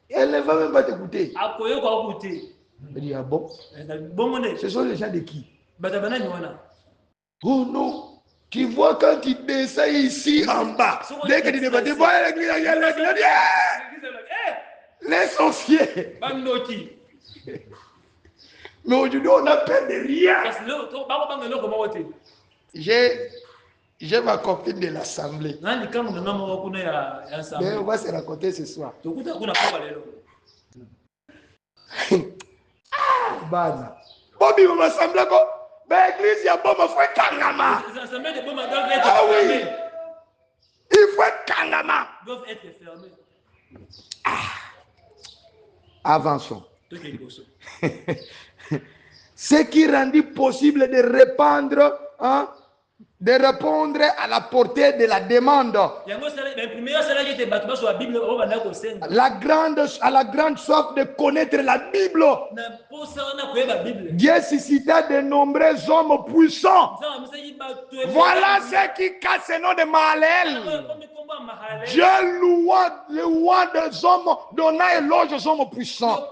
S1: Elle ne va même pas t'écouter. Il dit, ah bon? Ce sont les gens de qui? Oh non! Tu vois quand tu descends ici en bas, dès que tu ne vas pas voir l'église, les sorciers. Mais aujourd'hui, on n'a peur de rien. J'ai ma copine de l'assemblée. Mais on va se raconter ce soir. Bana. Bobby, on va s'assembler quoi? L'église, il y a bon, il faut être kangama. Ah oui. Il faut être kangama. Doivent être fermés. Avançons. Ce qui rendit possible de répandre, de répondre à la portée de la demande. À la grande soif de connaître la Bible. Dieu suscita de nombreux hommes puissants. Voilà ce qui casse le nom de Mahalalel. Dieu loua des hommes, donna éloge aux hommes puissants.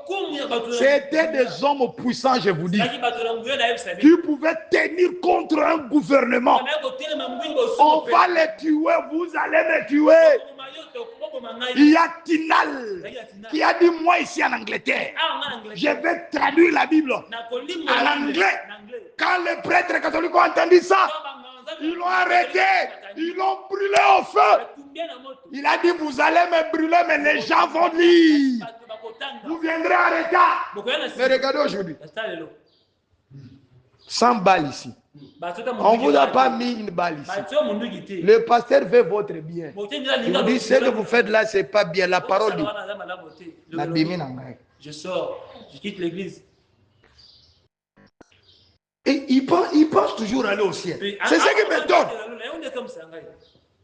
S1: C'était des hommes puissants, je vous dis, qui pouvaient tenir contre un gouvernement. On va les tuer, vous allez me tuer. Il y a Tinal qui a dit, moi ici en Angleterre, je vais traduire la Bible en anglais. Quand les prêtres catholiques ont entendu ça, ils l'ont arrêté, ils l'ont brûlé au feu. Il a dit, vous allez me brûler, mais les gens vont lire. Vous viendrez en retard. Mais regardez aujourd'hui. 100 balles ici. On ne vous a pas mis une balle ici. Le pasteur veut votre bien. Il vous dit, ce que vous faites là, ce n'est pas bien. La parole dit.
S2: Je sors, je quitte l'église.
S1: Et il pense toujours aller au ciel. C'est ce qui m'étonne.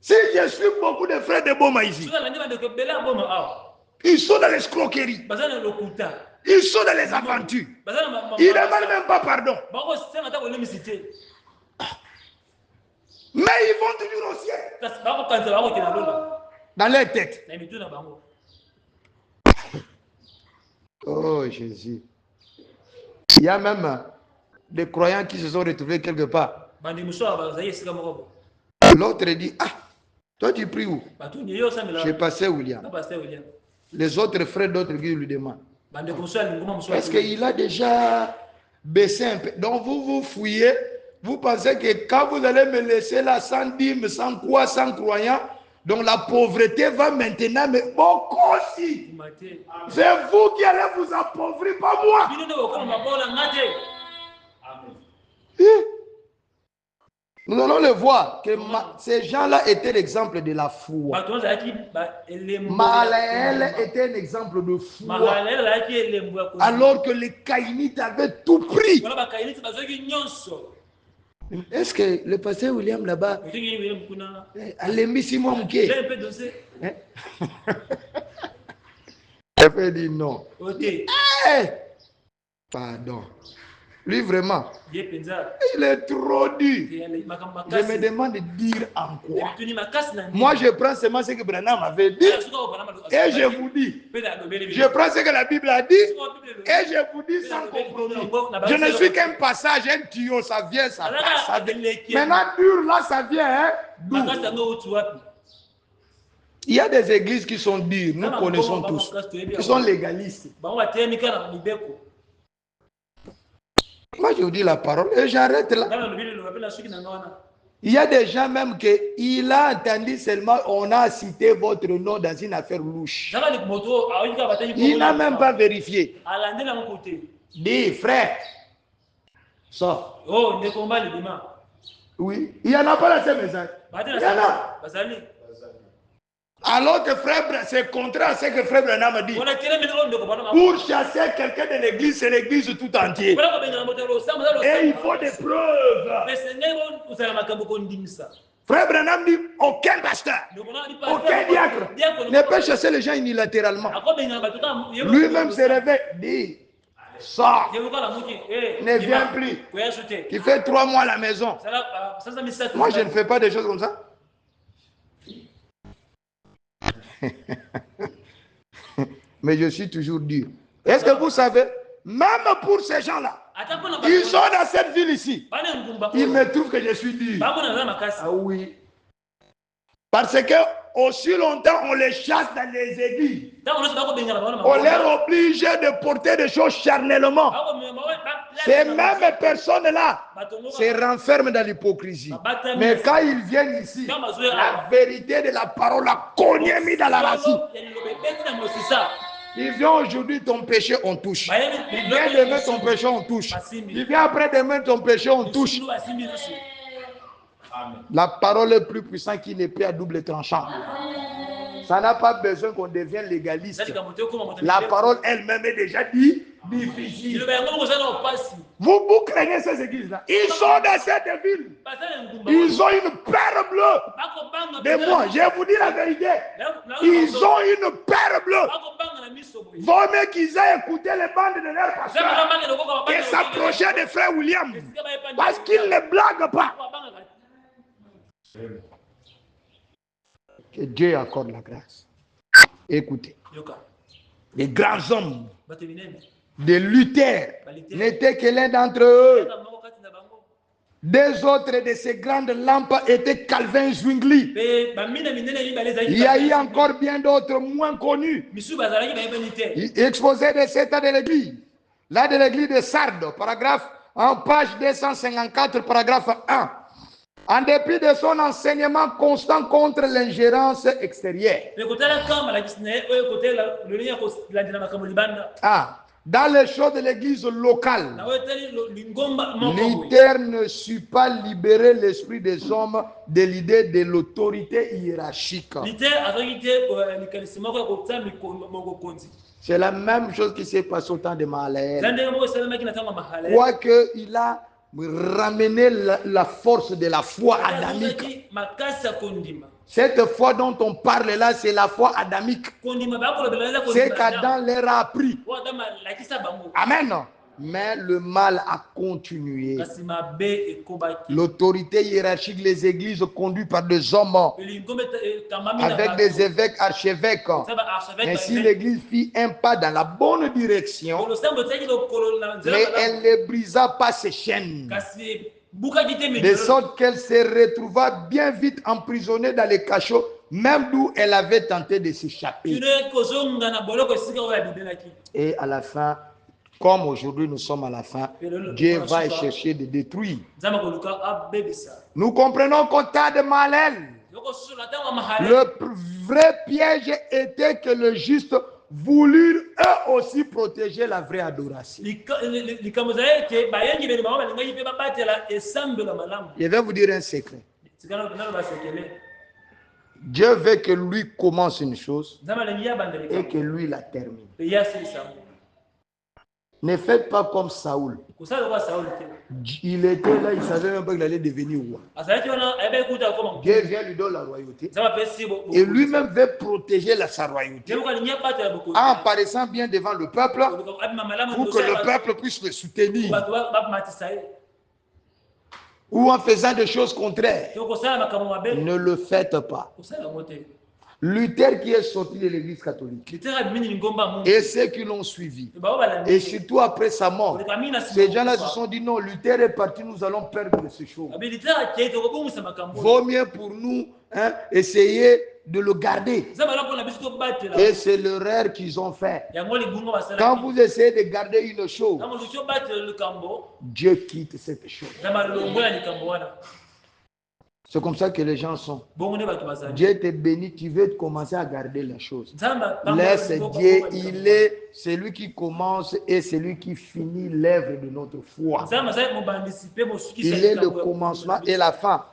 S1: Si je suis beaucoup de frères de Boma ici, ils sont dans l'escroquerie. Ils sont dans les aventures. Ils ne demandent même pas pardon. Mais ils vont toujours au ciel. Dans leur tête. Oh Jésus. Il y a même des croyants qui se sont retrouvés quelque part. L'autre dit, ah, toi tu pries où? Chez Pasteur William. Les autres frères d'autres églises lui demandent. Parce qu'il a déjà baissé un peu. Donc vous vous fouillez, vous pensez que quand vous allez me laisser là sans dîme, sans quoi, sans croyant, donc la pauvreté va maintenant, mais beaucoup aussi. C'est vous qui allez vous appauvrir, pas moi. Nous allons le voir que ces gens-là étaient l'exemple de la foi. Mahalalel était un exemple de foi. Alors que les Caïnites avaient tout pris. Est-ce que le pasteur William là-bas a mis Simon Mouké? Il a dit non. Pardon. Lui vraiment, il est trop dur. Je me demande de dire en quoi. Moi je prends seulement ce que Branham avait dit et je vous dis. Je prends ce que la Bible a dit et je vous dis sans compromis. Je ne suis qu'un passage, un tuyau, ça vient, ça passe, ça vient. Maintenant dur là, ça vient, Il y a des églises qui sont dures, nous connaissons tous, qui sont légalistes. Moi, je vous dis la parole et j'arrête là. Il y a des gens même qu'il a entendu seulement, on a cité votre nom dans une affaire louche. Il n'a même pas vérifié. Dis, frère, sors. Oui, il n'y en a pas dans ces messages. Il y en a. Alors que frère, c'est contraire à ce que frère Branham a dit. Pour chasser quelqu'un de l'église, c'est l'église tout entière. Et il faut des preuves. Frère Branham dit, aucun pasteur, aucun diacre ne peut chasser les gens unilatéralement. Lui-même se réveille, dit, sors, ne viens plus. Il fait 3 mois à la maison. Moi, je ne fais pas des choses comme ça. Mais je suis toujours dur. Est-ce que vous savez, même pour ces gens-là, ils sont dans cette ville ici, ils me trouvent que je suis dur. Ah oui. Parce que aussi longtemps on les chasse dans les églises, on les oblige de porter des choses charnellement. Ces mêmes personnes-là se renferment dans l'hypocrisie. Mais quand ils viennent ici, la vérité de la parole a cogné mis dans la racine. Il vient aujourd'hui, ton péché, on touche. Il vient demain, ton péché, on touche. Il vient après-demain, ton péché, on touche. La parole est plus puissante qu'une épée à double tranchant. Ça n'a pas besoin qu'on devienne légaliste. La parole elle-même est déjà dit difficile. Vous craignez ces églises-là. Ils sont dans cette ville. Ils ont une paire bleue. De moi, je vous dis la vérité. Ils ont une paire bleue. Vaut mieux qu'ils aient écouté les bandes de leur pasteur et s'approcher de frère William. Parce qu'ils ne blaguent pas. Que Dieu accorde la grâce. Écoutez. Les grands hommes de Luther n'étaient que l'un d'entre eux. Deux autres de ces grandes lampes étaient Calvin et Zwingli. Il y a eu encore bien d'autres moins connus. Exposé des 7 ans de l'église. Là de l'église de Sardes, paragraphe en page 254, paragraphe 1. En dépit de son enseignement constant contre l'ingérence extérieure. Dans les choses de l'église locale, Luther ne sut pas libérer l'esprit des hommes de l'idée de l'autorité hiérarchique. C'est la même chose qui s'est passée au temps de Mahalalel. Quoique il a ramené la force de la foi adamique. Cette foi dont on parle là, c'est la foi adamique. C'est qu'Adam leur a appris. Amen. Mais le mal a continué. L'autorité hiérarchique, les églises conduites par des hommes, avec des évêques, archevêques. Ainsi, l'église fit un pas dans la bonne direction, mais elle ne brisa pas ses chaînes. De sorte qu'elle se retrouva bien vite emprisonnée dans les cachots, même d'où elle avait tenté de s'échapper. Et à la fin, comme aujourd'hui nous sommes à la fin, Dieu va chercher de détruire. Nous comprenons qu'au temps de Mahalalel, le vrai piège était que le juste voulurent eux aussi protéger la vraie adoration. Je vais vous dire un secret. Dieu veut que lui commence une chose et que lui la termine. Ne faites pas comme Saoul. Il était là, il ne savait même pas qu'il allait devenir roi. Dieu vient lui donner la royauté. Et lui-même veut protéger sa royauté en paraissant bien devant le peuple pour que le peuple puisse le soutenir. Ou en faisant des choses contraires. Ne le faites pas. Luther qui est sorti de l'église catholique et ceux qui l'ont suivi, et surtout après sa mort, ces gens-là se sont dit non, Luther est parti, nous allons perdre ces choses. Vaut mieux pour nous essayer de le garder. Et c'est l'erreur qu'ils ont fait. Quand vous essayez de garder une chose, Dieu quitte cette chose. C'est comme ça que les gens sont. Dieu te bénit, tu veux commencer à garder les choses. Laisse Dieu, il est celui qui commence et celui qui finit l'œuvre de notre foi. Il est le commencement et la fin.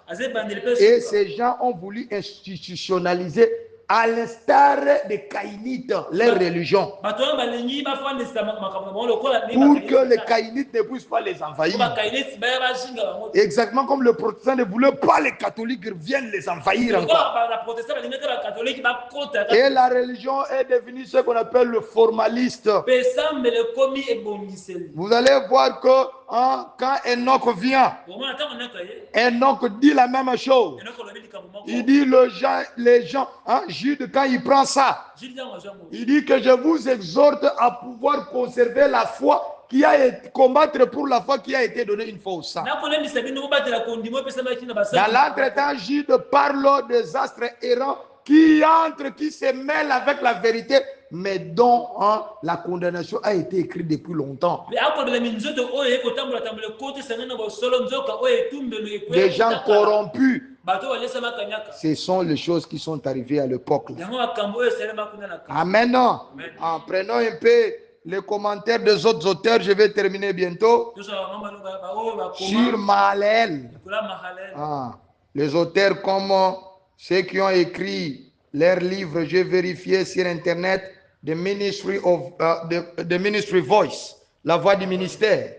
S1: Et ces gens ont voulu institutionnaliser, à l'instar des Caïnites, leur religion, pour que les Caïnites ne puissent pas les envahir. Exactement comme le protestant ne voulait pas les catholiques viennent les envahir encore. Et la religion est devenue ce qu'on appelle le formaliste. Vous allez voir que quand Enoch vient, Enoch dit la même chose. Il dit les gens, Jude, quand il prend ça, il dit que je vous exhorte à pouvoir conserver la foi qui a été combattre pour la foi qui a été donnée une fois au sang. Dans l'entretemps, Jude parle des astres errants qui entrent, qui se mêlent avec la vérité, mais dont la condamnation a été écrite depuis longtemps. Des gens corrompus. Ce sont les choses qui sont arrivées à l'époque. Maintenant, en prenant un peu les commentaires des autres auteurs, je vais terminer bientôt. Sur Mahalalel. Les auteurs comme ceux qui ont écrit leurs livres, j'ai vérifié sur Internet, The Ministry Voice, la voix du ministère.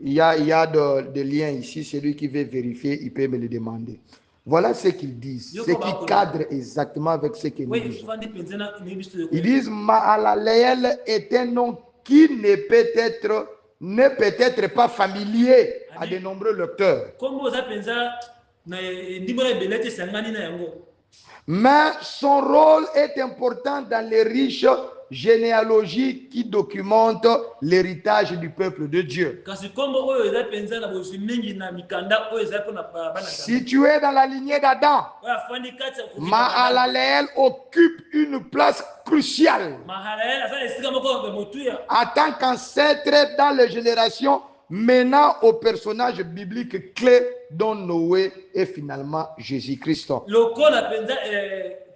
S1: Il y a des liens ici. Celui qui veut vérifier, il peut me le demander. Voilà ce qu'ils disent. Ce qui cadre exactement avec ce que nous disons. Ils disent Mahalaleel est un nom qui ne peut être pas familier à de nombreux lecteurs. Mais son rôle est important dans les riches généalogies qui documentent l'héritage du peuple de Dieu. Situé dans la lignée d'Adam, Mahalaleel occupe une place cruciale en tant qu'ancêtre dans les générations menant au personnage biblique clé dont Noé est finalement Jésus-Christ.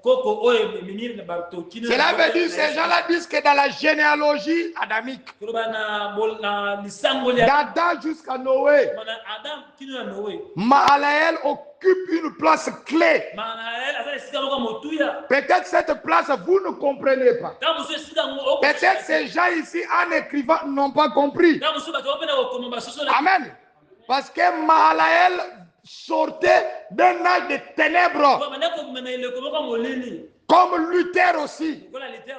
S1: Cela veut dire, ces gens-là disent que dans la généalogie adamique, d'Adam jusqu'à Noé, Mahalaleel occupe une place clé. Peut-être cette place, vous ne comprenez pas. Peut-être ces gens ici, en écrivant, n'ont pas compris. Amen. Parce que Mahalaleel sortait d'un âge de ténèbres. Comme Luther aussi.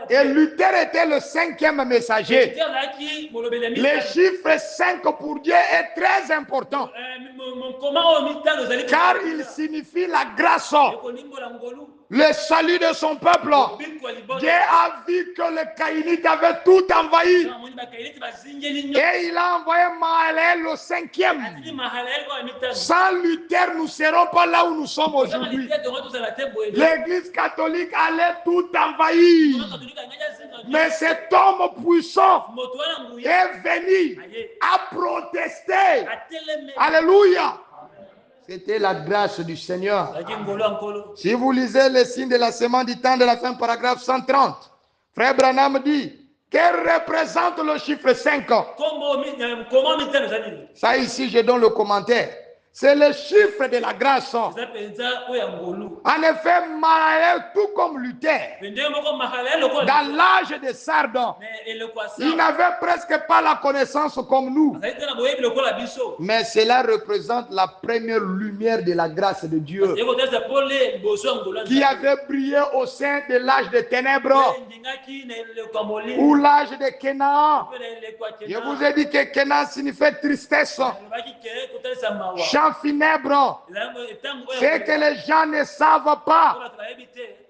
S1: Et Luther était le 5e messager. Le chiffre 5 pour Dieu est très important. Car il signifie la grâce. Le salut de son peuple. Dieu a vu que le Caïnite avait tout envahi. Et il a envoyé Mahalaleel le 5e. Sans Luther, nous ne serons pas là où nous sommes aujourd'hui. L'église catholique allait tout envahir. Mais cet homme puissant est venu à protester. Alléluia. C'était la grâce du Seigneur. Si vous lisez les signes de la semaine du temps de la fin, paragraphe 130, Frère Branham dit, quel représente le chiffre 5? Ça ici, je donne le commentaire. C'est le chiffre de la grâce. En effet, Mahalaleel, tout comme Luther, dans l'âge de Sardon, il n'avait presque pas la connaissance comme nous. Mais cela représente la première lumière de la grâce de Dieu qui avait brillé au sein de l'âge des ténèbres ou l'âge de Canaan. Je vous ai dit que Canaan signifiait tristesse. Chant funèbre. Ce que les gens ne savent pas,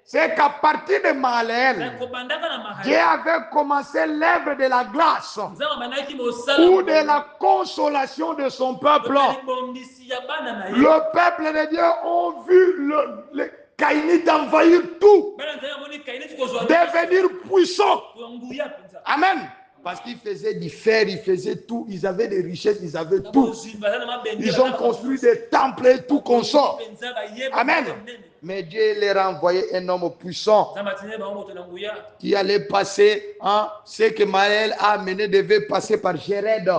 S1: c'est qu'à partir de Mahalaleel, Dieu avait commencé l'œuvre de la grâce ou de la consolation de son peuple. Le peuple de Dieu a vu le Caïnite envahir tout, devenir puissant. Amen. Parce qu'ils faisaient du fer, ils faisaient tout, ils avaient des richesses, ils avaient tout. Ils ont construit des temples et tout consort. Amen. Mais Dieu leur a envoyé un homme puissant qui allait passer, ce que Mahalaleel a amené devait passer par Jéred.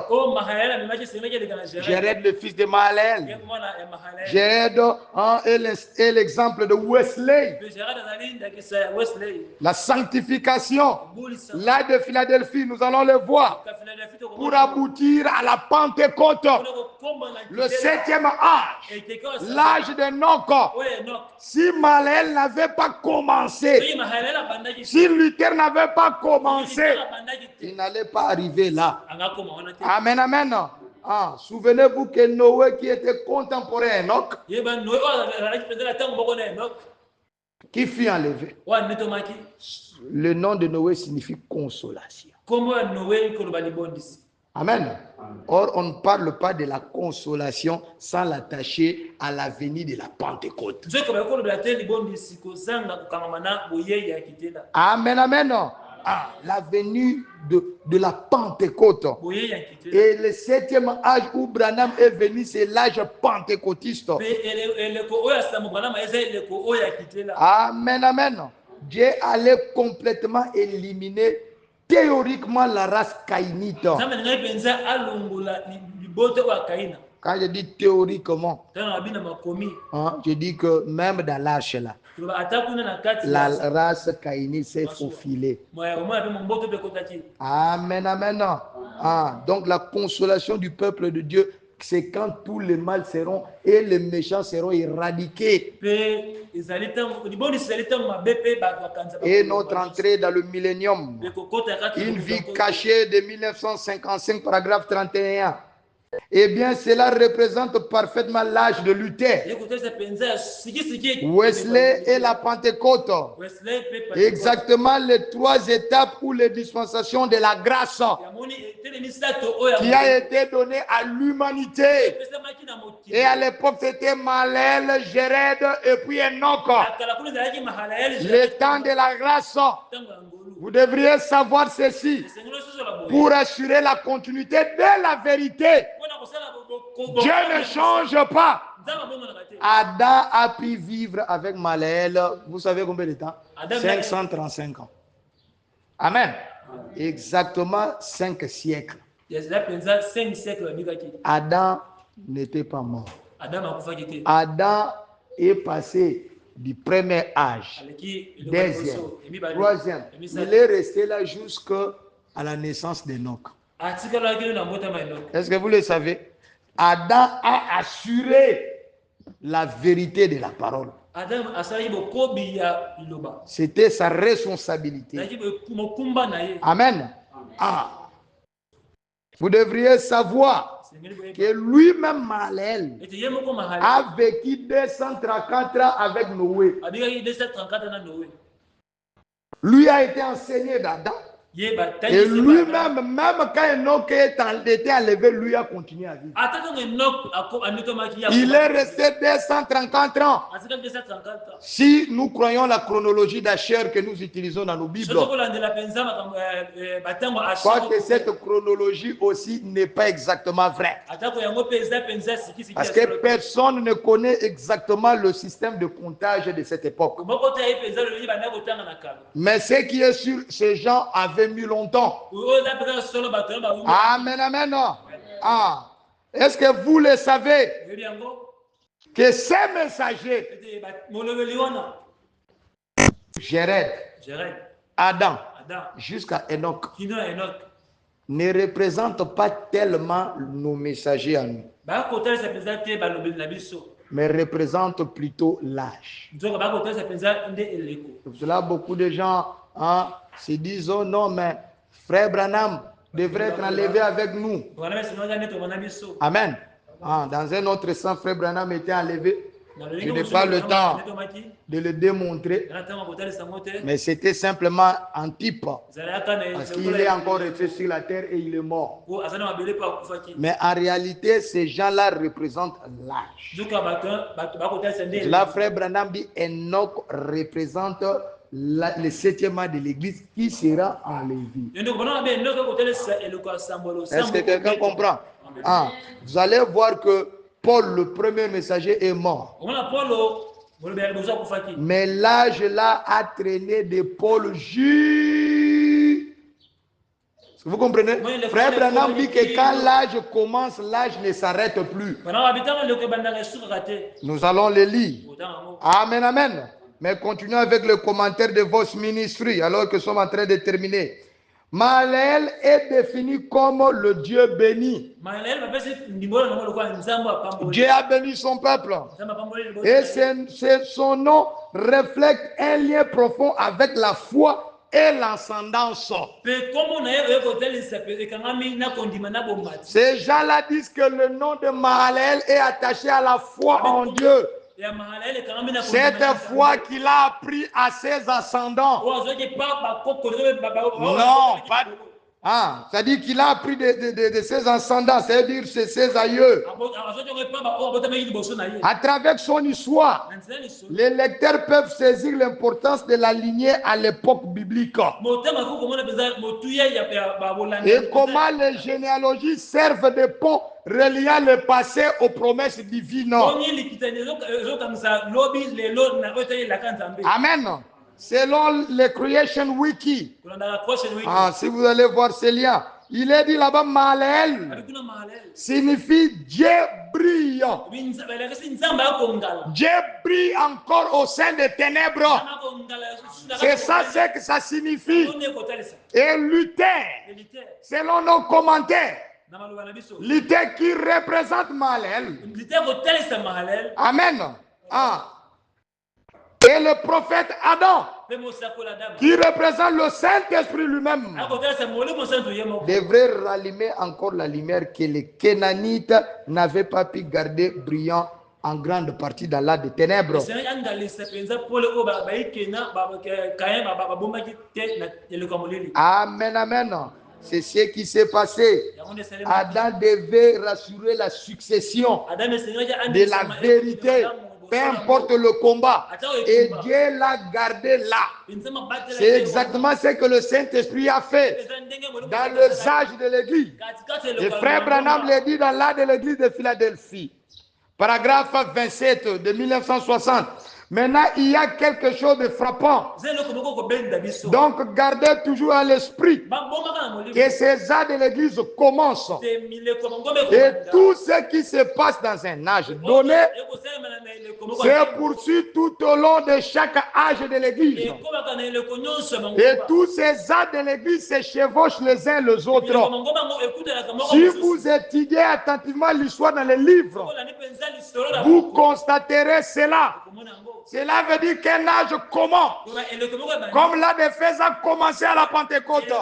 S1: Jéred, le fils de Mahalaleel. Jéred est l'exemple de Wesley. La sanctification, l'âge de Philadelphie, nous allons le voir pour aboutir à la Pentecôte. Le 7e âge, l'âge de Enoch. Si Mahalaleel n'avait pas commencé, si Luther n'avait pas commencé, il n'allait pas arriver là. Amen, amen. Souvenez-vous que Noé, qui était contemporain Enoch, qui fut enlevé. Le nom de Noé signifie consolation. Amen. Or, on ne parle pas de la consolation sans l'attacher à la venue de la Pentecôte. Amen, amen. La venue de la Pentecôte. Et le 7e âge où Branham est venu, c'est l'âge pentecôtiste. Amen, amen. Dieu allait complètement éliminer théoriquement la race caïnite. Quand je dis théoriquement,
S2: Tana bina makomi.
S1: je dis que même dans l'arche là,
S2: Tuba atakuna na kati
S1: la
S2: ya.
S1: race caïnique s'est faufilée.
S2: Moya pe mboto be kotaki.
S1: Amen, amen. Donc la consolation du peuple de Dieu, c'est quand tous les mal seront et les méchants seront éradiqués. Et notre entrée dans le millénium, une vie cachée de 1955, paragraphe 31. Eh bien, cela représente parfaitement l'âge de Luther, Wesley et la Pentecôte. Exactement les 3 étapes ou les dispensations de la grâce qui a été donnée à l'humanité. Et à l'époque, c'était Mahalalel, Jéred et puis Enoch. Le temps de la grâce. Vous devriez savoir ceci pour assurer la continuité de la vérité. Dieu ne change pas. Adam a pu vivre avec Mahalalel, vous savez combien de temps? 535 ans. Amen. Exactement 5 siècles. Adam n'était pas mort. Adam est passé du premier âge, deuxième, troisième. Il est resté là jusqu'à la naissance d'Enoch. Est-ce que vous le savez? Adam a assuré la vérité de la parole. C'était sa responsabilité. Amen. Vous devriez savoir que lui-même, Mahalalel, a vécu 234 ans avec Noé. Lui a été enseigné d'Adam. Et lui-même, même quand Enoch était enlevé, lui a continué à vivre. Il est resté 234 ans. Si nous croyons la chronologie d'Asher que nous utilisons dans nos Bibles, quoique cette chronologie aussi n'est pas exactement vraie. Parce que personne ne connaît exactement le système de comptage de cette époque. Mais ce qui est sûr, ces gens avaient mis longtemps. Amen, amen. Est-ce que vous le savez que ces messagers, Jéred, Adam, jusqu'à Enoch, ne représentent pas tellement nos messagers à nous, mais représentent plutôt l'âge. Pour cela, beaucoup de gens se disent, oh non, mais frère Branham devrait être enlevé avec nous. Amen. Dans un autre sens, frère Branham était enlevé. Je n'ai pas le temps de le démontrer, mais c'était simplement un type, parce qu'il est encore resté sur la terre et il est mort. Mais en réalité, ces gens-là représentent l'âge. Là, frère Branham dit Enoch représente le 7e mois de l'église qui sera enlevé. Est-ce que quelqu'un comprend? Vous allez voir que Paul, le premier messager, est mort. Mais l'âge là a traîné de Paul jusqu'à... Vous comprenez? Frère Branham dit que quand l'âge commence, l'âge ne s'arrête plus. Nous allons le lire. Amen, amen. Mais continuons avec le commentaire de Voice Ministry alors que nous sommes en train de terminer. Mahalalel est défini comme le Dieu béni. Dieu a béni son peuple. Et son nom reflète un lien profond avec la foi et l'ascendance. Ces gens-là disent que le nom de Mahalalel est attaché à la foi en Dieu. Cette foi qu'il a appris à ses ascendants. Non, pas. C'est-à-dire qu'il a appris de ses ascendants, c'est-à-dire ses aïeux. À travers son histoire, les lecteurs peuvent saisir l'importance de la lignée à l'époque biblique. Et comment les généalogies servent de pont reliant le passé aux promesses divines. Amen. Selon le Creation Wiki, si vous allez voir ces liens, Il est dit là-bas, Malel signifie Dieu brille. Dieu brille encore au sein des ténèbres. C'est ça ce que ça signifie. Et Luther, selon nos commentaires, Luther qui représente Malel. Amen. Ah. Et le prophète Adam, qui représente le Saint-Esprit lui-même, devrait rallumer encore la lumière que les Kénanites n'avaient pas pu garder brillant en grande partie dans l'âge des ténèbres. Amen, amen. C'est ce qui s'est passé. Adam devait rassurer la succession de la vérité. Peu importe le combat. Et Dieu l'a gardé là. C'est exactement ce que le Saint-Esprit a fait dans les âges de l'Église. Et Frère Branham l'a dit dans l'âge de l'Église de Philadelphie. Paragraphe 27 de 1960. Maintenant, il y a quelque chose de frappant. Donc, gardez toujours à l'esprit que ces âges de l'Église commencent. Et tout ce qui se passe dans un âge donné se poursuit tout au long de chaque âge de l'Église. Et tous ces âges de l'Église se chevauchent les uns les autres. Si vous étudiez attentivement l'histoire dans les livres, vous constaterez cela. Cela veut dire qu'un âge comment? Comme l'âge d'Éphèse a commencé à la Pentecôte.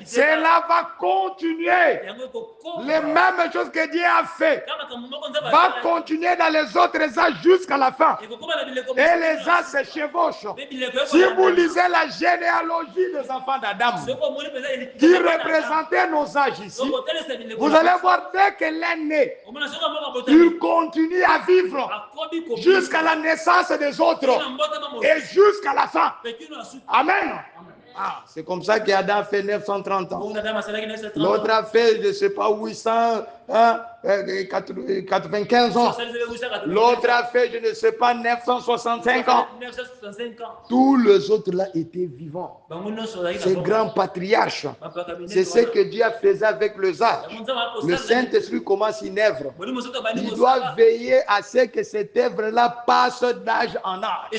S1: Cela va continuer. Les mêmes choses que Dieu a fait va continuer dans les autres âges jusqu'à la fin. Et les âges se chevauchent. Si vous lisez la généalogie des enfants d'Adam, qui représentait nos âges ici, vous allez voir dès que l'un naît, il continue à vivre jusqu'à la naissance des autres et jusqu'à la fin. Amen. Ah, c'est comme ça qu'Adam fait 930 ans. L'autre a fait, je ne sais pas, 895 ans. L'autre a fait, je ne sais pas, 965 ans. Tous les autres là étaient vivants. Ces grands patriarches. C'est ce que Dieu a fait avec les âges. Le Saint-Esprit commence une œuvre. Il doit veiller à ce que cette œuvre-là passe d'âge en âge.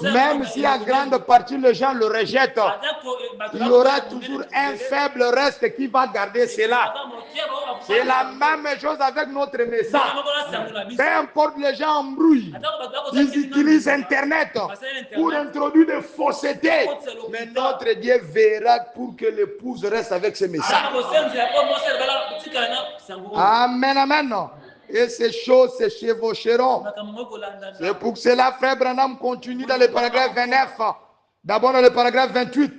S1: Même si à grande partie les gens le rejettent, il y aura toujours un faible reste qui va garder cela. C'est la même chose avec notre message. Peu importe les gens embrouillent, ils utilisent Internet pour introduire des faussetés. Mais notre Dieu verra pour que l'épouse reste avec ce message. Amen, amen. Et ces choses se chevaucheront. C'est pour cela, Frère Branham continue dans le paragraphe 29. D'abord dans le paragraphe 28.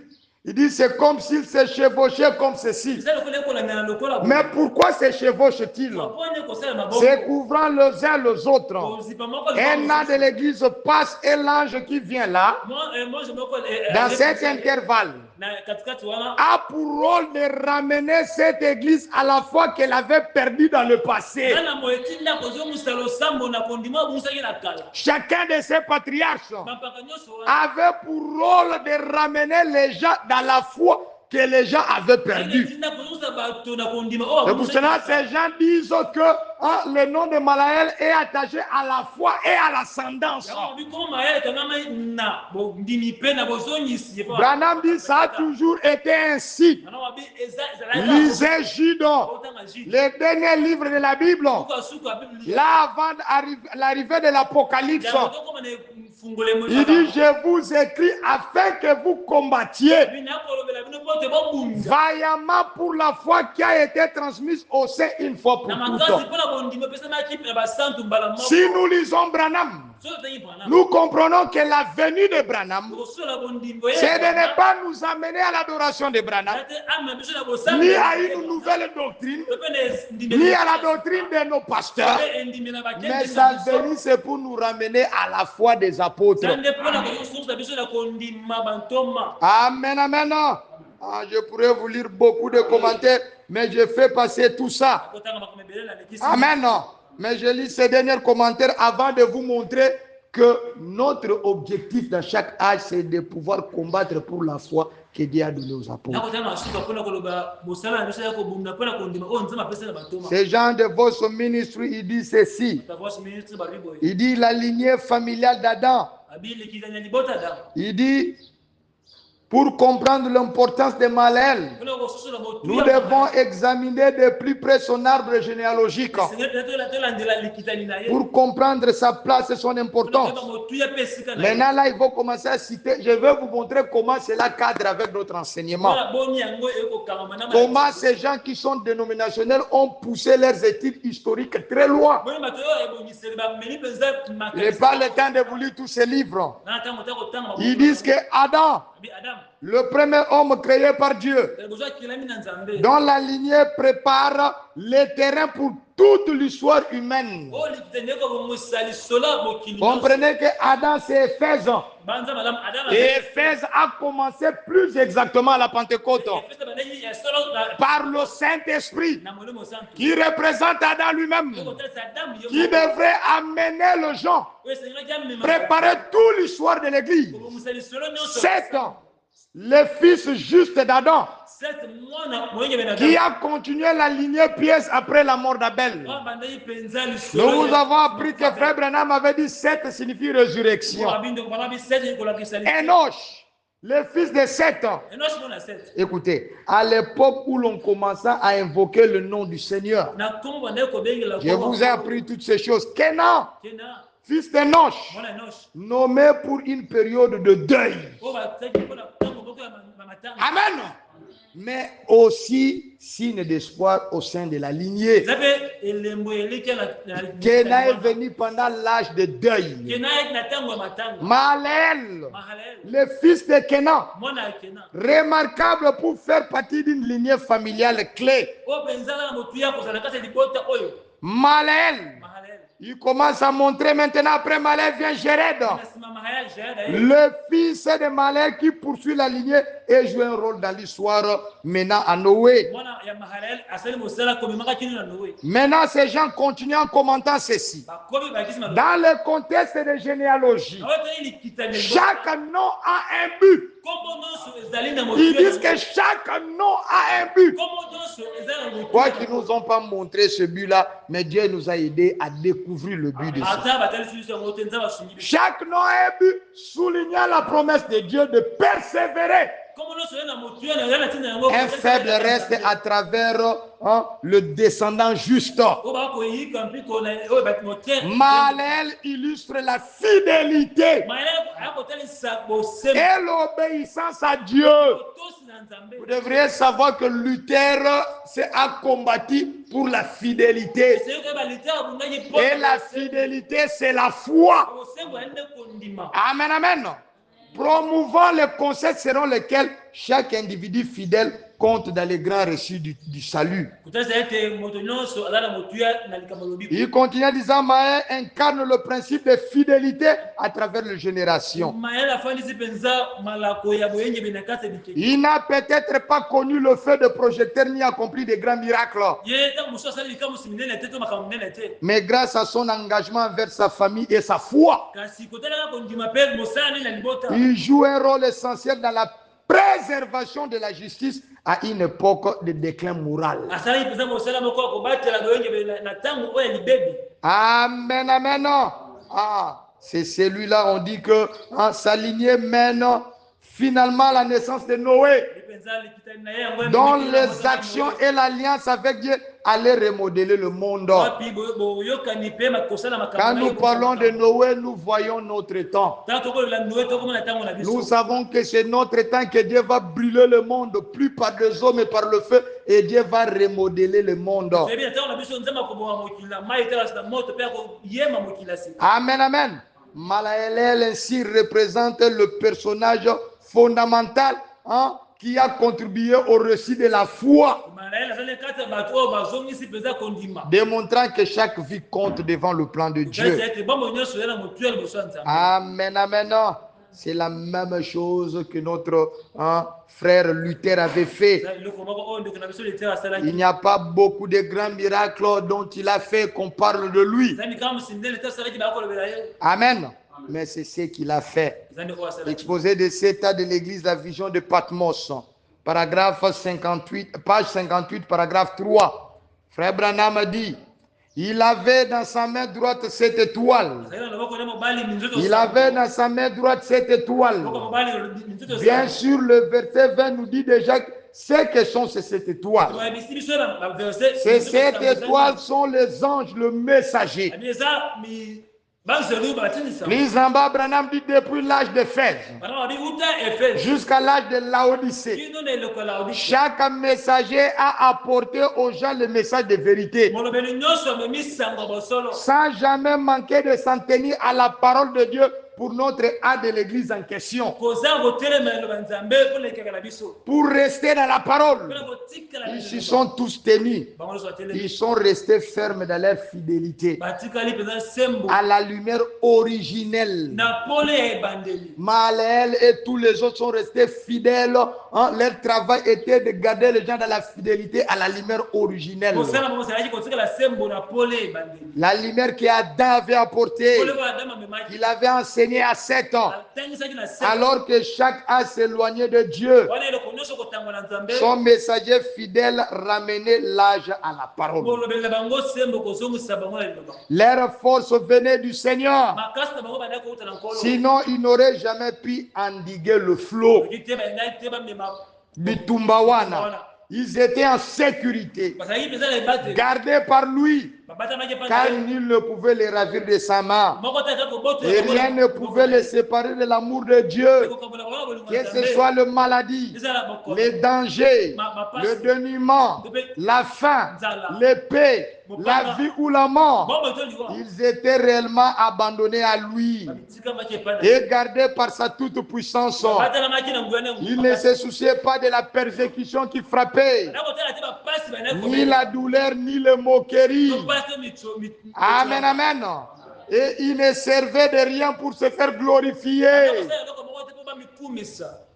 S1: Il dit c'est comme s'il se chevauchait comme ceci. Mais pourquoi se chevauche-t-il? C'est couvrant les uns les autres. Un an de l'église passe et l'ange qui vient là, dans cet intervalle, a pour rôle de ramener cette église à la foi qu'elle avait perdue dans le passé. Chacun de ces patriarches avait pour rôle de ramener les gens dans la foi que les gens avaient perdu. C'est pour cela que ces gens disent que le nom de Malaël est attaché à la foi et à l'ascendance. Branham dit ça a toujours été ainsi. Lisez Judon, le dernier livre de la Bible, là avant l'arrivée de l'Apocalypse. Il dit, je vous écris afin que vous combattiez vaillamment pour la foi qui a été transmise au sein une fois pour toutes. Si nous lisons Branham, nous comprenons que la venue de Branham, c'est de ne pas nous amener à l'adoration de Branham, ni à une nouvelle doctrine, ni à la doctrine de nos pasteurs, mais sa venue c'est pour nous ramener à la foi des apôtres. Amen, amen. Je pourrais vous lire beaucoup de commentaires, mais je fais passer tout ça. Amen. Mais je lis ces derniers commentaires avant de vous montrer que notre objectif dans chaque âge, c'est de pouvoir combattre pour la foi que Dieu a donné aux apôtres. Ces gens de votre ministre, il dit ceci. Il dit la lignée familiale d'Adam. Il dit, pour comprendre l'importance de Malel, nous devons examiner de plus près son arbre généalogique pour comprendre sa place et son importance. Maintenant, là, il faut commencer à citer. Je vais vous montrer comment cela cadre avec notre enseignement. Comment ces gens qui sont dénominationnels ont poussé leurs études historiques très loin. Je n'ai pas le temps de vous lire tous ces livres. Ils disent que Adam, le premier homme créé par Dieu, dont la lignée prépare le terrain pour toute l'histoire humaine. Comprenez que Adam c'est Éphèse. Et Éphèse a commencé plus exactement à la Pentecôte par le Saint-Esprit qui représente Adam lui-même, qui devrait amener les gens, préparer toute l'histoire de l'Église. 7 ans. Le fils juste d'Adam, qui a continué la lignée pièce après la mort d'Abel. Nous vous avons appris que Frère Branham avait dit 7 signifie résurrection. Enoch, le fils de 7 ans. Écoutez, à l'époque où l'on commençait à invoquer le nom du Seigneur, je vous ai appris toutes ces choses. Kenan, fils d'Enoch, nommé pour une période de deuil. Amen. Mais aussi signe d'espoir au sein de la lignée. Kenan est venu pendant l'âge de deuil. Mahalel, le fils de Kenan, remarquable pour faire partie d'une lignée familiale clé. Mahalel, il commence à montrer maintenant, après Mahalel vient Jéred, le fils de Mahalel qui poursuit la lignée et joue un rôle dans l'histoire maintenant à Noé. Maintenant, ces gens continuent en commentant ceci. Dans le contexte de généalogie, chaque nom a un but. Ils disent que chaque nom a un but. Quoi qu'ils nous ont pas montré ce but-là, mais Dieu nous a aidés à découvrir le but de ça. Chaque nom a un but, soulignant la promesse de Dieu de persévérer. Un faible reste à travers le descendant juste. Mahalel illustre la fidélité et l'obéissance à Dieu. Vous devriez savoir que Luther a combattu pour la fidélité. Et la fidélité, c'est la foi. Amen, amen. Promouvant les concepts selon lesquels chaque individu fidèle compte dans les grands récits du salut. Il continue en disant, Maël incarne le principe de fidélité à travers les générations. Il n'a peut-être pas connu le feu de projecteur ni accompli de grands miracles. Mais grâce à son engagement envers sa famille et sa foi, il joue un rôle essentiel dans la préservation de la justice à une époque de déclin moral. Amen, amen. Ah, c'est celui-là, on dit que sa lignée mène finalement à la naissance de Noé, dont les actions et l'alliance avec Dieu allaient remodeler le monde. Quand nous parlons de Noé, nous voyons notre temps. Nous savons que c'est notre temps que Dieu va brûler le monde, plus par des eaux mais par le feu, et Dieu va remodeler le monde. Amen, amen. Mahalel ainsi représente le personnage fondamental qui a contribué au récit de la foi, démontrant que chaque vie compte devant le plan de Dieu. Amen, amen. C'est la même chose que notre frère Luther avait fait. Il n'y a pas beaucoup de grands miracles dont il a fait qu'on parle de lui. Amen. mais c'est ce qu'il a fait. Exposé de cet état de l'église, la vision de Patmos, paragraphe 58, page 58, paragraphe 3. Frère Branham a dit, il avait dans sa main droite cette étoile. Il avait dans sa main droite cette étoile. Bien sûr, le verset 20 nous dit déjà ce que sont cette étoile. Ces sept étoiles sont les anges, le messager. Plus en bas, Branham dit depuis l'âge d'Éphèse jusqu'à l'âge de Laodicée. Chaque messager a apporté aux gens le message de vérité. Sans jamais manquer de s'en tenir à la parole de Dieu pour notre âge de l'église en question. Pour rester dans la parole. Ils se sont tous tenus. Ils sont restés fermes dans leur fidélité. À la lumière originelle. Malel et tous les autres sont restés fidèles. Leur travail était de garder les gens dans la fidélité à la lumière originelle. La lumière qu'Adam avait apportée. Il avait enseigné à 7 ans, alors que chaque a s'éloigné de Dieu. Son messager fidèle ramenait l'âge à la parole. Leur force venait du Seigneur. Sinon, ils n'auraient jamais pu endiguer le flot. Bitumbawana. Ils étaient en sécurité, gardés par lui, car nul ne pouvait les ravir de sa main. Et rien ne pouvait les séparer de l'amour de Dieu. Que ce soit le maladie, les dangers, le dénuement, la faim, l'épée, la vie ou la mort. Ils étaient réellement abandonnés à lui et gardés par sa toute puissance. Il ne se souciait pas de la persécution qui frappait, ni la douleur, ni le moquerie. Amen, amen. Et il ne servait de rien pour se faire glorifier.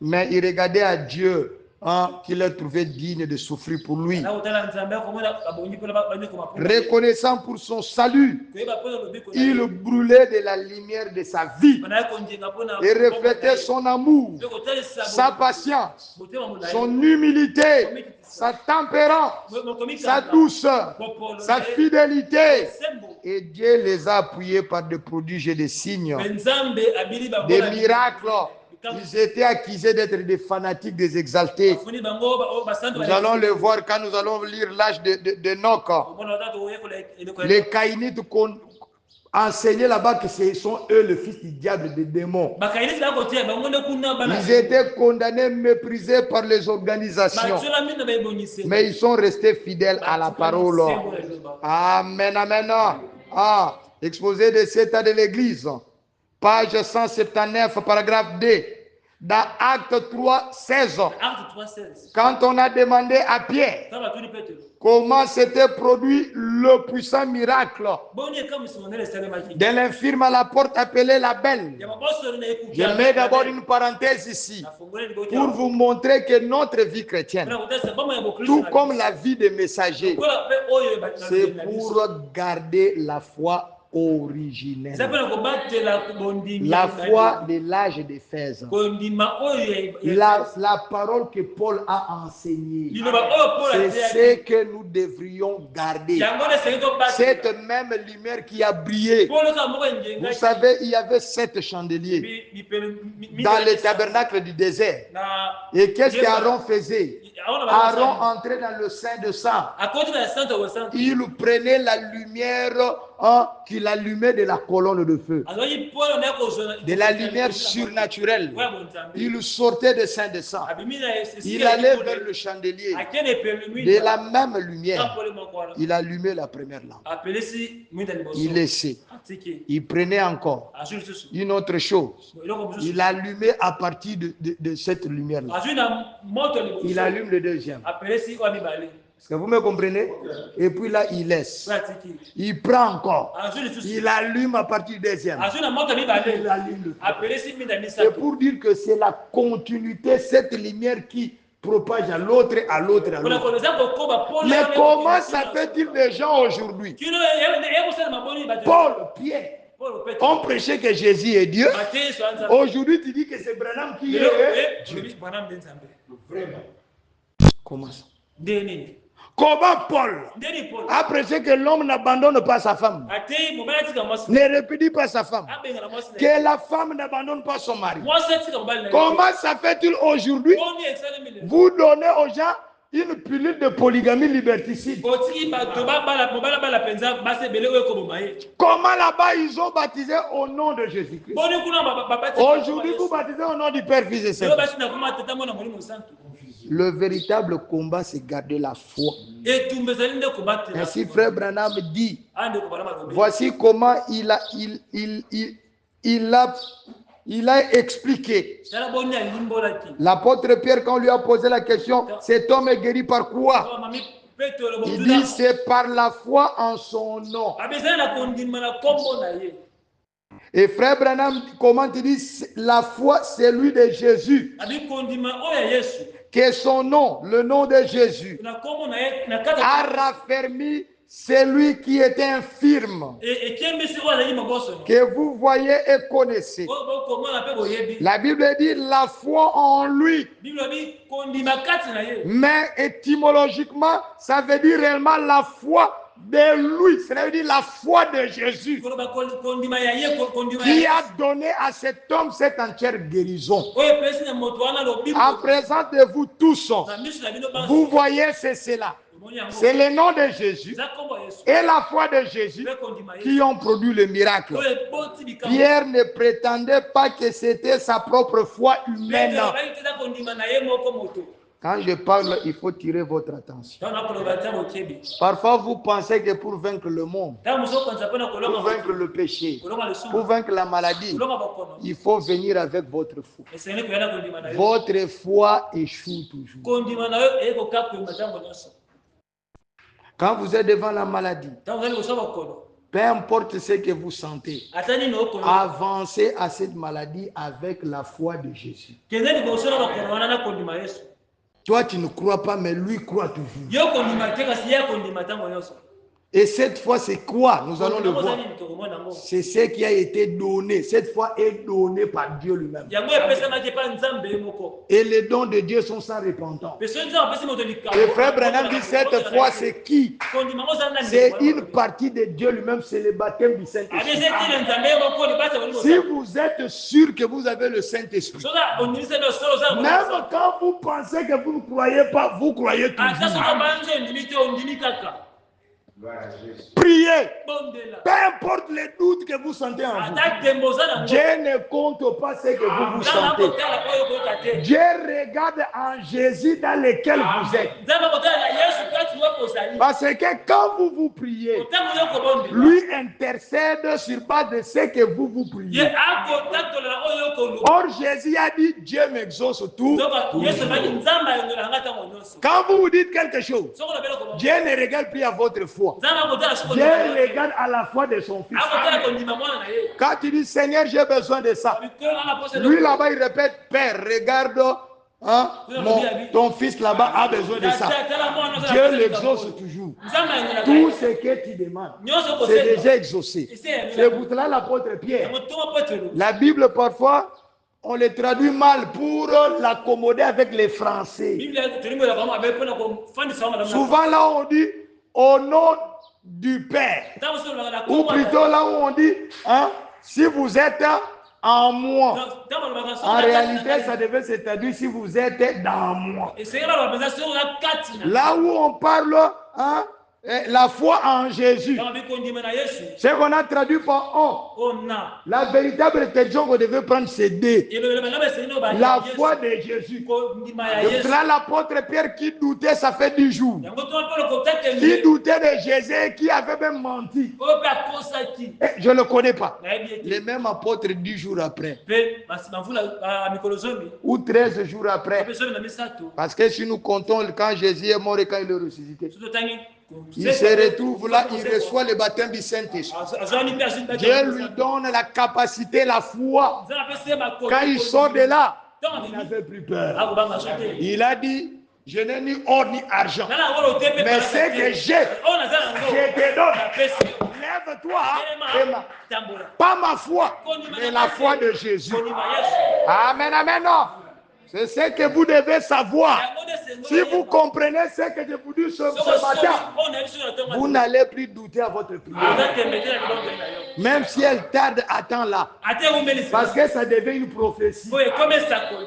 S1: Mais il regardait à Dieu, qu'il a trouvé digne de souffrir pour lui. Reconnaissant pour son salut, il brûlait de la lumière de sa vie et reflétait son amour, sa patience, son humilité, sa tempérance, sa douceur, sa fidélité. Et Dieu les a appuyés par des prodiges et des signes, des miracles. Ils étaient accusés d'être des fanatiques, des exaltés. Nous allons le voir quand nous allons lire l'âge de Noc. Les Caïnites enseignaient là-bas que ce sont eux le fils du diable, des démons. Ils étaient condamnés, méprisés par les organisations. Mais ils sont restés fidèles à la parole. Amen, amen. Exposé de cet état de l'église. Page 179, paragraphe 2. Dans Acte 3, 16. Quand on a demandé à Pierre comment s'était produit le puissant miracle de l'infirme à la porte appelée la Belle. Je mets d'abord une parenthèse ici pour vous montrer que notre vie chrétienne, tout comme la vie des messagers, c'est pour garder la foi originelle. La foi de l'âge d'Éphèse. La parole que Paul a enseignée. C'est ce que nous devrions garder. Cette même lumière qui a brillé. Vous savez, il y avait 7 chandeliers dans le tabernacle du désert. Et qu'est-ce qu'Aaron faisait? Aaron entrait dans le sein de sang. Il prenait la lumière qu'il allumait de la colonne de feu, de la lumière surnaturelle. Il sortait de sein de sang. Il allait vers le chandelier. De la même lumière, il allumait la première lampe. Il laissait. Il prenait encore une autre chose. Il allumait à partir de cette lumière-là. Il allume le deuxième. Est-ce que vous me comprenez? Et puis là, il laisse. Il prend encore. Il allume à partir du deuxième. Il allume le. C'est pour dire que c'est la continuité, cette lumière qui propage à l'autre, à l'autre, à l'autre. Mais comment s'appelle-t-il des gens aujourd'hui? Paul, Pierre, On prêchait que Jésus est Dieu. Aujourd'hui, tu dis que c'est Branham qui est Dieu. Vraiment. Comment ça? Comment Paul a prêché que l'homme n'abandonne pas sa femme, ne répudie pas sa femme, que la femme n'abandonne pas son mari. Comment ça fait-il aujourd'hui? Vous donnez aux gens une pilule de polygamie liberticide. Comment là-bas ils ont baptisé au nom de Jésus-Christ? Aujourd'hui vous baptisez au nom du Père, Fils et Saint-Esprit. Le véritable combat, c'est garder la foi. Ainsi, frère Branham dit, voici comment il a expliqué. L'apôtre Pierre, quand on lui a posé la question, cet homme est guéri par quoi? Il dit, c'est par la foi en son nom. Et frère Branham, comment il dit, la foi, c'est lui de Jésus. Que son nom, le nom de Jésus, a raffermi celui qui était infirme, que vous voyez et connaissez. La Bible dit la foi en lui. Mais étymologiquement, ça veut dire réellement la foi de lui. Ça veut dire la foi de Jésus qui a donné à cet homme cette entière guérison. En présence de vous tous, vous voyez, c'est cela. C'est le nom de Jésus et la foi de Jésus qui ont produit le miracle. Pierre ne prétendait pas que c'était sa propre foi humaine. Quand je parle, il faut tirer votre attention. Parfois, vous pensez que pour vaincre le monde, pour vaincre le péché, pour vaincre la maladie, il faut venir avec votre foi. Votre foi échoue toujours. Quand vous êtes devant la maladie, peu importe ce que vous sentez, avancez à cette maladie avec la foi de Jésus. Toi, tu ne crois pas, mais lui croit toujours. Et cette fois, c'est quoi? Nous allons le voir. C'est ce qui a été donné. Cette foi est donnée par Dieu lui-même. Et les dons de Dieu sont sans repentance. Le frère Branham dit cette foi, c'est qui? C'est une partie de Dieu lui-même, c'est le baptême du Saint-Esprit. Si vous êtes sûr que vous avez le Saint-Esprit, même quand vous pensez que vous ne croyez pas, vous croyez toujours. Priez. Peu importe les doutes que vous sentez en vous. Dieu ne compte pas ce que vous sentez. Dieu regarde en Jésus dans lequel vous êtes. Parce que quand vous priez, lui intercède sur base de ce que vous priez. Or, Jésus a dit, Dieu m'exauce tout. Quand vous dites quelque chose, Dieu ne regarde plus à votre foi. Dieu regarde à la foi de son fils. Quand tu dis Seigneur, j'ai besoin de ça, lui là-bas il répète, Père, regarde, hein, ton fils là-bas a besoin de ça. Dieu l'exauce toujours. Tout ce que tu demandes, c'est déjà exaucé. C'est pour cela l'apôtre Pierre. La Bible parfois, on les traduit mal pour l'accommoder avec les Français. Souvent là on dit au nom du Père. Ou plutôt là où on dit, hein, si vous êtes en moi. En réalité, ça devait se traduire si vous êtes dans moi. Là où on parle, hein, la foi en Jésus. Ce qu'on a traduit par on. La véritable traduction qu'on devait prendre, c'est D. La foi de Jésus. Et là, l'apôtre Pierre qui doutait, ça fait 10 jours. Qui doutait de Jésus et qui avait même menti. Je ne le connais pas. Le même apôtre 10 jours après. Ou 13 jours après. Parce que si nous comptons quand Jésus est mort et quand il est ressuscité. Il se retrouve là, il reçoit le baptême du Saint-Esprit. Dieu lui donne la capacité, la foi. Quand il sort de là, il n'avait plus peur. Il a dit, je n'ai ni or ni argent. Mais ce que j'ai, je te donne. lève-toi et pas ma foi, mais la foi de Jésus. Amen, amen, non. C'est ce que vous devez savoir. Si vous comprenez ce que je vous dis ce matin, vous n'allez plus douter à votre prière. Même si elle tarde, attends-la. Parce que ça devient une prophétie.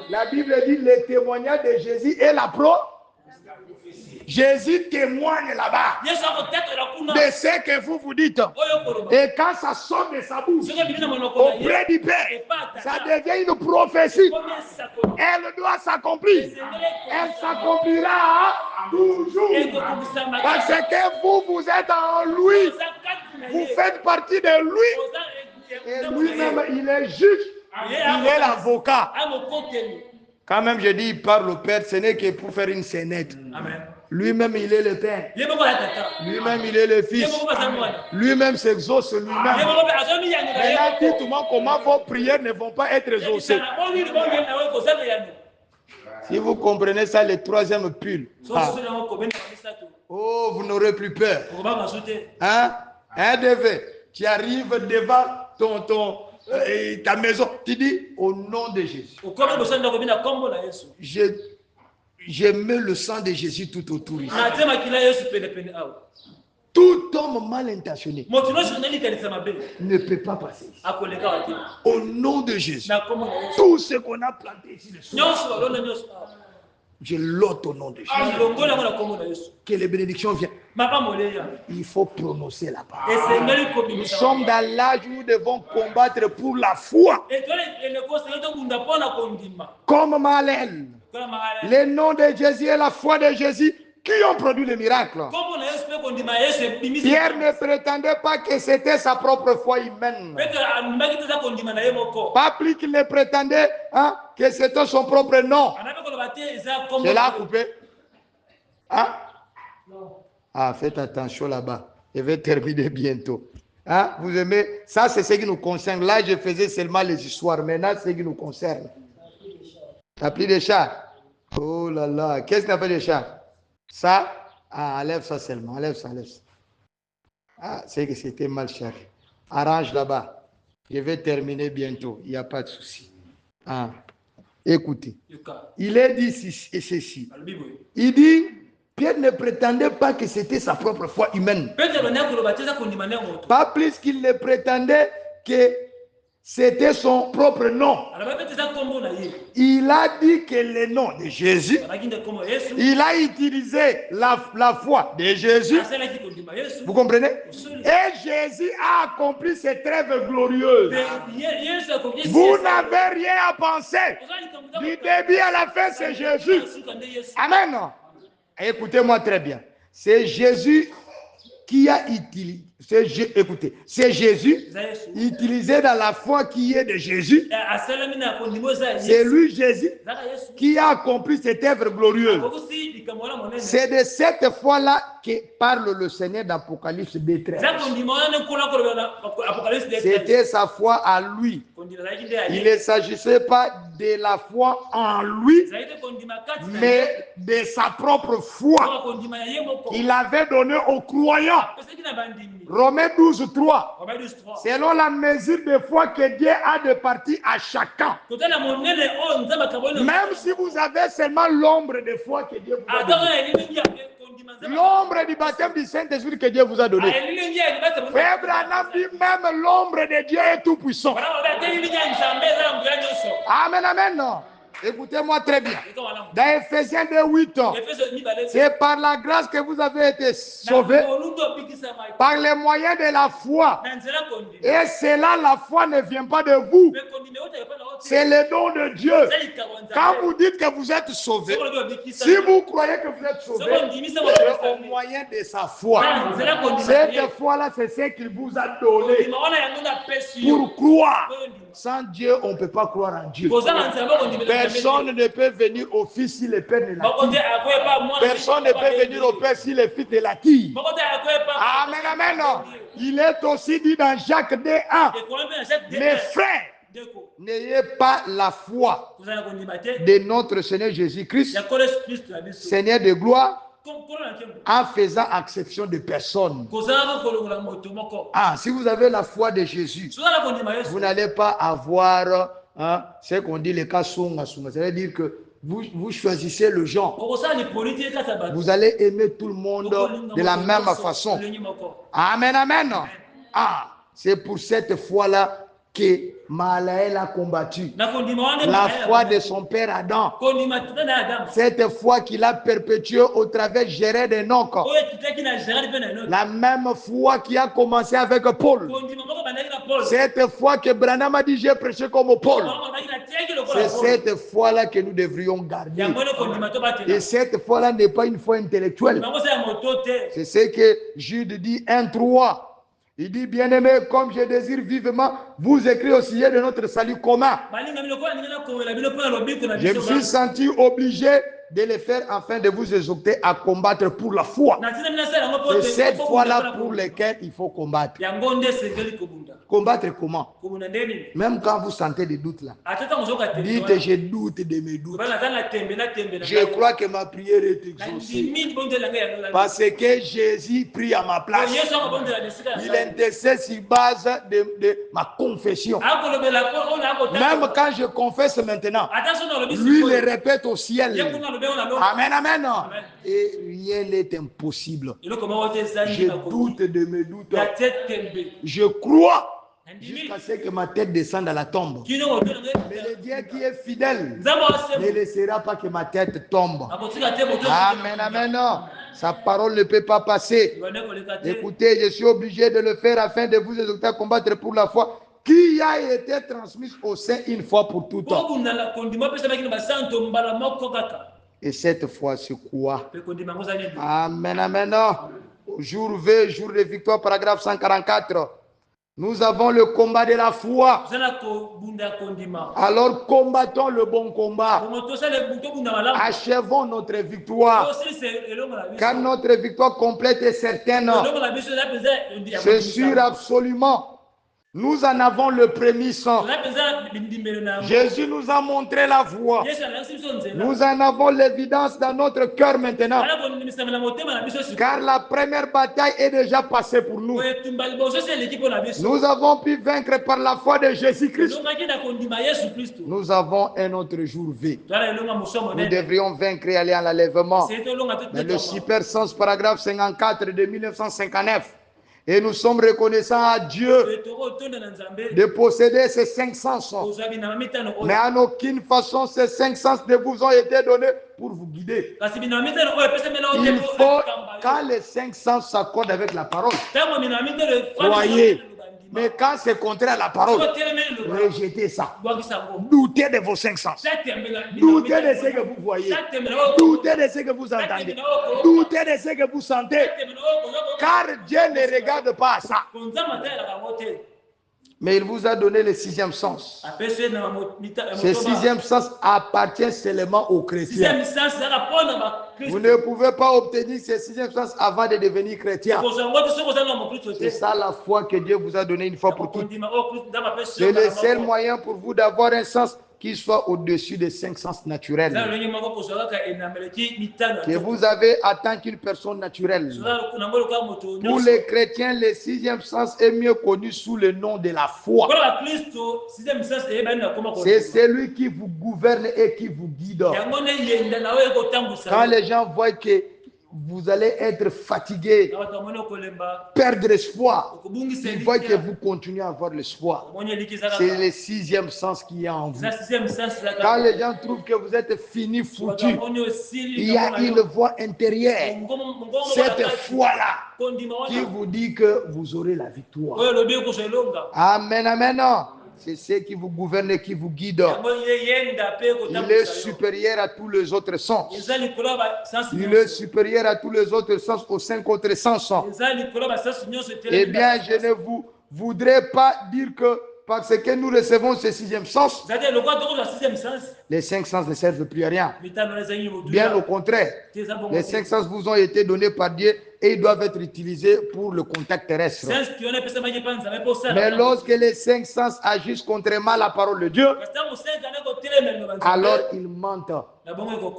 S1: La Bible dit le témoignage de Jésus est la pro. Jésus témoigne là-bas de ce que vous vous dites. Et quand ça sort de sa bouche auprès du Père, ça devient une prophétie. Elle doit s'accomplir. Elle s'accomplira toujours. Parce que vous êtes en lui. Vous faites partie de lui. Et lui-même, il est juge. Il est l'avocat. Quand même, je dis, il parle au Père, ce n'est que pour faire une scénette. Lui-même, il est le Père. Lui-même, il est le Fils. Lui-même s'exauce lui-même. Maintenant, dites-moi comment vos prières ne vont pas être exaucées. Si vous comprenez ça, le troisième pull. Oh, vous n'aurez plus peur. Hein? Un devait. Tu arrives devant ta maison. Tu dis au nom de Jésus. Je mets le sang de Jésus tout autour ici. Tout homme mal intentionné ne peut pas passer ici. Au nom de Jésus. Tout ce qu'on a planté ici, je l'ôte au nom de Jésus. Que les bénédictions viennent. Il faut prononcer la parole. Nous sommes dans l'âge où nous devons combattre pour la foi. Comme Malène. Le nom de Jésus et la foi de Jésus qui ont produit le miracle. Pierre ne prétendait pas que c'était sa propre foi humaine. Pas plus qu'il ne prétendait que c'était son propre nom. C'est là coupé. Faites attention là-bas. Je vais terminer bientôt. Vous aimez? Ça, c'est ce qui nous concerne. Là, je faisais seulement les histoires. Maintenant, c'est ce qui nous concerne. T'as pris des chats? Oh là là. Qu'est-ce que t'as fait des chats? Ça? Enlève ça seulement. Enlève ça, enlève ça. C'est que c'était mal chargé. Arrange là-bas. Je vais terminer bientôt. Il n'y a pas de souci. Écoutez. Il est dit ceci. Il dit, Pierre ne prétendait pas que c'était sa propre foi humaine. Pas plus qu'il ne prétendait que c'était son propre nom. Il a dit que le nom de Jésus, il a utilisé la foi de Jésus. Vous comprenez? Et Jésus a accompli cette œuvre glorieuse. Vous n'avez rien à penser. Du début à la fin, c'est Jésus. Amen. Écoutez-moi très bien. C'est Jésus qui a utilisé. Écoutez, c'est Jésus utilisé dans la foi qui est de Jésus. C'est lui, Jésus, qui a accompli cette œuvre glorieuse. C'est de cette foi-là que parle le Seigneur d'Apocalypse 2:13. C'était sa foi à lui. Il ne s'agissait pas de la foi en lui, mais de sa propre foi qu'il avait donnée aux croyants. Romains 12:3. Selon la mesure de foi que Dieu a départie à chacun. Même si vous avez seulement l'ombre de foi que Dieu vous a donnée. L'ombre du baptême du Saint-Esprit que Dieu vous a donné. Frère Branham dit même l'ombre de Dieu est tout puissant. Amen, amen. Écoutez-moi très bien. Dans Ephésiens 2:8, c'est par la grâce que vous avez été sauvés, par les moyens de la foi. Et cela, la foi ne vient pas de vous. C'est le don de Dieu. Quand vous dites que vous êtes sauvés, si vous croyez que vous êtes sauvés, c'est au moyen de sa foi. Cette foi-là, c'est ce qu'il vous a donné pour croire. Sans Dieu, on ne peut pas croire en Dieu. Personne ne peut venir au Fils si le Père ne l'attire. Personne ne peut venir au Père si le Fils ne l'attire. Amen, amen. Il est aussi dit dans Jacques 2:1. Mes frères, n'ayez pas la foi de notre Seigneur Jésus-Christ, Seigneur de gloire, en faisant exception de personne. Ah, si vous avez la foi de Jésus, vous n'allez pas avoir ce qu'on dit les cas songa. C'est-à-dire que vous choisissez le genre. Vous allez aimer tout le monde de la même façon. Amen, amen. Ah, c'est pour cette foi-là que Maalaël a combattu. La foi de son père Adam. Cette foi qu'il a perpétuée au travers Jéred et Enoch. La même foi qui a commencé avec Paul. Cette foi que Branham a dit, j'ai prêché comme Paul. C'est cette foi-là que nous devrions garder. Et cette foi-là n'est pas une foi intellectuelle. C'est ce que Jude dit 1:3. Il dit, bien-aimé, comme je désire vivement vous écrire au sujet de notre salut commun. Je me suis senti obligé de le faire afin de vous exhorter à combattre pour la foi. C'est cette foi-là pour laquelle il faut combattre. Combattre comment? Même quand vous sentez des doutes là. Dites, je doute de mes doutes. Je crois que ma prière est exaucée. Parce que Jésus prie à ma place. Il intercède sur base de ma confession. Même quand je confesse maintenant, lui le répète au ciel. Amen, amen. Et rien n'est impossible. Je doute de mes doutes. Je crois jusqu'à ce que ma tête descende à la tombe. Mais le Dieu qui est fidèle ne laissera pas que ma tête tombe. Amen, amen. Sa parole ne peut pas passer. Écoutez, je suis obligé de le faire afin de vous exhorter à combattre pour la foi qui a été transmise au sein une fois pour toutes. Et cette fois, c'est quoi? Amen, amen. Jour V, jour de victoire, paragraphe 144. Nous avons le combat de la foi. Alors combattons le bon combat. Achevons notre victoire. Car notre victoire complète est certaine. C'est sûr absolument. Nous en avons le prémisse. Jésus nous a montré la voie. Nous en avons l'évidence dans notre cœur maintenant. Car la première bataille est déjà passée pour nous. Nous avons pu vaincre par la foi de Jésus-Christ. Nous avons un autre jour V. Nous devrions vaincre et aller en l'enlèvement. Dans le super sens paragraphe 54 de 1959. Et nous sommes reconnaissants à Dieu de posséder ces 5 sens. Mais en aucune façon, ces 5 sens ne vous ont été donnés pour vous guider. Il faut, quand les 5 sens s'accordent avec la parole, croyez. Mais quand c'est contraire à la parole, rejetez ça. Doutez de vos 5 sens. Doutez de ce que vous voyez. Doutez de ce que vous entendez. Doutez de ce que vous sentez. Car Dieu ne regarde pas à ça. Mais il vous a donné le 6e sens. Ce 6e sens appartient seulement aux chrétiens. Vous ne pouvez pas obtenir ce 6e sens avant de devenir chrétien. C'est ça la foi que Dieu vous a donnée une fois pour toutes. C'est le seul moyen pour vous d'avoir un sens qui soit au-dessus des 5 sens naturels que vous avez en tant qu'une personne naturelle. Pour les chrétiens, le 6e sens est mieux connu sous le nom de la foi. C'est celui qui vous gouverne et qui vous guide. Quand les gens voient que vous allez être fatigué, perdre espoir, ils voient que vous continuez à avoir l'espoir. C'est le 6e sens qui est en vous. Quand les gens trouvent que vous êtes fini, foutu, il y a une voix intérieure, cette foi-là, qui vous dit que vous aurez la victoire. Amen, amen. C'est ce qui vous gouverne et qui vous guide. Il est supérieur à tous les autres sens. Il est supérieur à tous les autres sens aux 5 autres sens. Eh bien, je ne vous voudrais pas dire que parce que nous recevons ce 6e sens, les 5 sens ne servent plus à rien. Bien au contraire, les 5 sens vous ont été donnés par Dieu et ils doivent être utilisés pour le contact terrestre. Mais lorsque les 5 sens agissent contrairement à la parole de Dieu, alors ils mentent.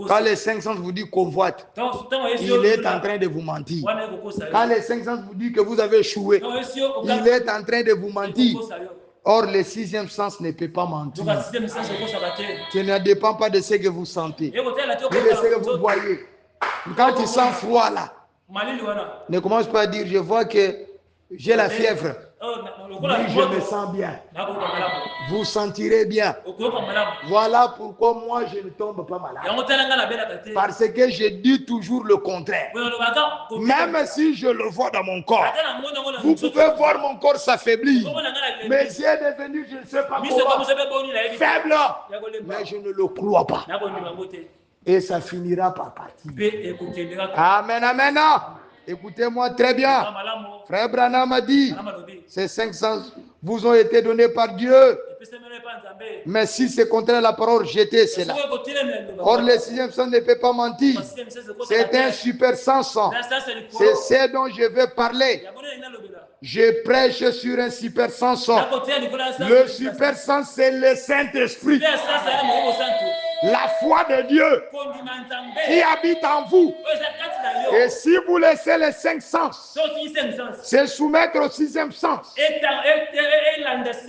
S1: Quand les 5 sens vous disent convoite, il est en train de vous mentir. Quand les 5 sens vous disent que vous avez échoué, il est en train de vous mentir. Or, le 6e sens ne peut pas mentir. Ce ne dépend pas de ce que vous sentez, mais de ce que vous voyez. Quand tu sens froid là, ne commence pas à dire, je vois que j'ai la fièvre. Oui, je me sens bien. Vous sentirez bien. Voilà pourquoi moi je ne tombe pas malade. Parce que je dis toujours le contraire. Même si je le vois dans mon corps, vous pouvez voir mon corps s'affaiblir. Mais j'ai devenu, je ne sais pas comment, faible. Mais je ne le crois pas. Et ça finira par partir. Amen, amen. Écoutez-moi très bien. Frère Branham a dit, ces 5 sens vous ont été donnés par Dieu. Mais si c'est contraire à la parole, jetez cela. Or, le 6e sens ne peut pas mentir. C'est un super sens. C'est ce dont je vais parler. Je prêche sur un super sens. Le super sens, c'est le Saint-Esprit. La foi de Dieu qui habite en vous. Et si vous laissez les 5 sens se soumettre au 6e sens,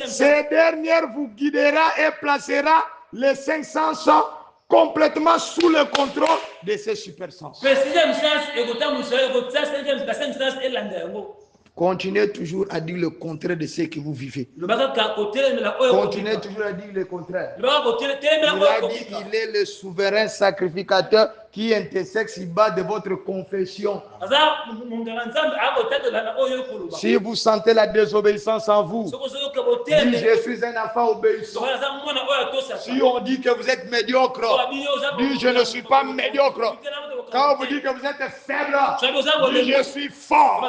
S1: ces dernières vous guidera et placera les 5 sens complètement sous le contrôle de ces super sens. Continuez toujours à dire le contraire de ce que vous vivez. Continuez toujours à dire le contraire. Il a dit qu'il est le souverain sacrificateur qui intercède si bas de votre confession. Si vous sentez la désobéissance en vous, dites je suis un enfant obéissant. Si on dit que vous êtes médiocre, dites je ne suis pas médiocre. Quand on vous dit que vous êtes faible, dites je suis fort.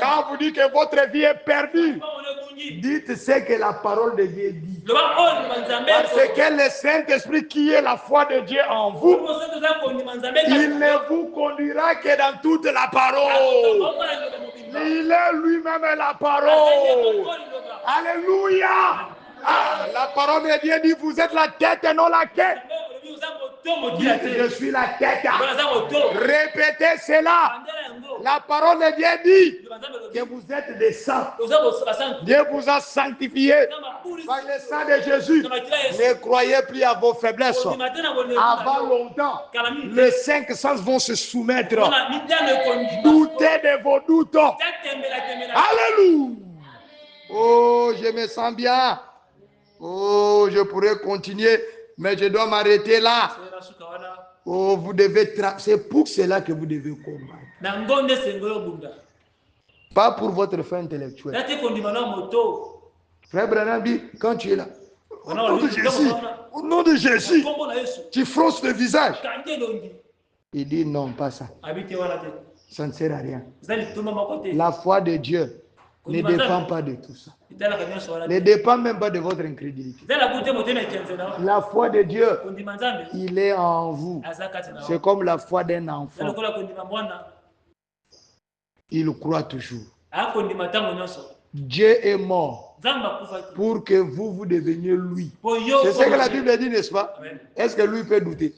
S1: Quand on vous dit que votre vie est perdue, dites ce que la parole de Dieu dit. Parce que le Saint-Esprit qui est la foi de Dieu en vous, il ne vous conduira que dans toute la parole. Il est lui-même la parole. Alléluia. Ah, la parole de Dieu dit vous êtes la tête et non la queue. Dites, je suis la tête. Répétez cela. La parole de Dieu dit que vous êtes des saints. Dieu vous a sanctifié par le sang de Jésus. Ne croyez plus à vos faiblesses. Avant longtemps, les 5 sens vont se soumettre. Doutez de vos doutes. Alléluia. Oh, je me sens bien. Oh, je pourrais continuer, mais je dois m'arrêter là. Oh, vous devez c'est pour cela que vous devez combattre. Pas pour votre fin intellectuelle. Frère Branham dit, quand tu es là, au nom de Jésus, tu fronces le visage. Il dit non, pas ça. Ça ne sert à rien. La foi de Dieu ne dépend pas de tout ça. Ne dépend même pas de votre incrédulité. La foi de Dieu, il est en vous. C'est comme la foi d'un enfant. Il croit toujours. Dieu est mort pour que vous deveniez lui. C'est ce que la Bible dit, n'est-ce pas? Est-ce que lui peut douter?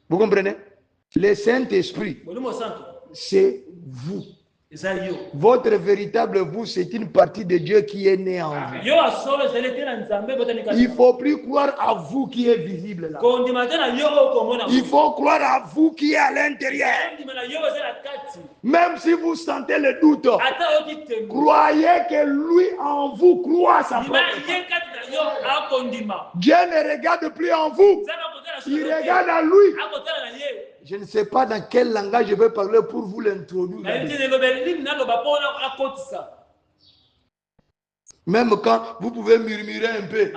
S1: Vous comprenez? Le Saint-Esprit, c'est vous. Votre véritable vous, c'est une partie de Dieu qui est née en vous. Il ne faut plus croire à vous qui est visible là. Il faut croire à vous qui est à l'intérieur. Même si vous sentez le doute, croyez que lui en vous croit sa propre. Dieu ne regarde plus en vous. Il regarde à lui. Je ne sais pas dans quel langage je vais parler pour vous l'introduire. Même quand vous pouvez murmurer un peu,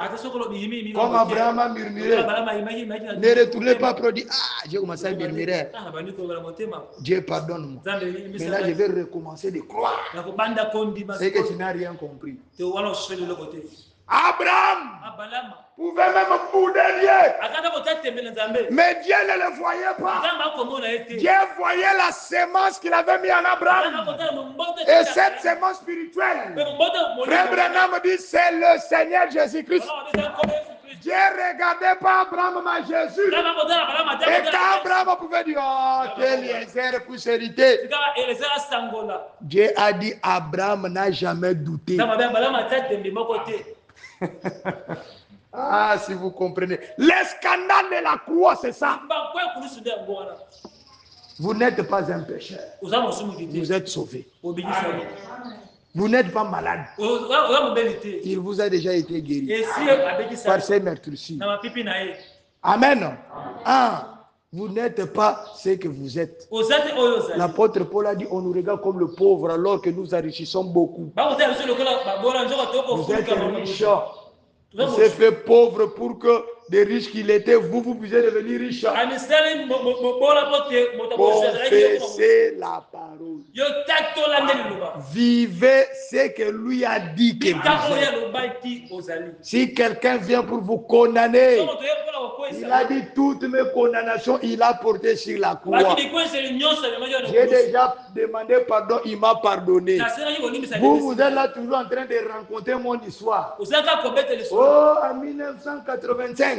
S1: comme Abraham a murmuré, ne retournez pas pour dire, ah, j'ai commencé à murmurer. Dieu pardonne-moi. Mais là, je vais recommencer de croire. C'est que tu n'as rien compris. Abraham
S2: Abalama.
S1: pouvait même bouder Dieu.
S2: Akanda kota tembele nzambe.
S1: Mais Dieu ne le voyait pas.
S2: Nzamba komona ete.
S1: Dieu voyait la sémence qu'il avait mis en Abraham. Et cette sémence spirituelle, Frère Branham dit, c'est le Seigneur Jésus-Christ. Dieu ne regardait pas Abraham, mais Jésus. Et quand Abraham pouvait dire, oh, quelle Eliezer pour hériter. Dieu a dit, Abraham n'a jamais douté. Ah, si vous comprenez. Le scandale de la croix, c'est ça. Vous n'êtes pas un pécheur. Vous êtes sauvé. Vous n'êtes pas malade. Il vous a déjà été guéri par ces meurtrissures. Amen. Vous n'êtes pas ce que vous êtes. L'apôtre Paul a dit, on nous regarde comme le pauvre alors que nous enrichissons beaucoup. Vous êtes riche. Il s'est fait pauvre pour que des riches qu'il était, vous puissiez devenir riches. Confessez la parole. Vivez ce que lui a dit que vous êtes. Si quelqu'un vient pour vous condamner, il a dit toutes mes condamnations, il a porté sur la croix. J'ai déjà demandé pardon, il m'a pardonné. Vous êtes là toujours en train de rencontrer mon histoire. Oh, en 1985,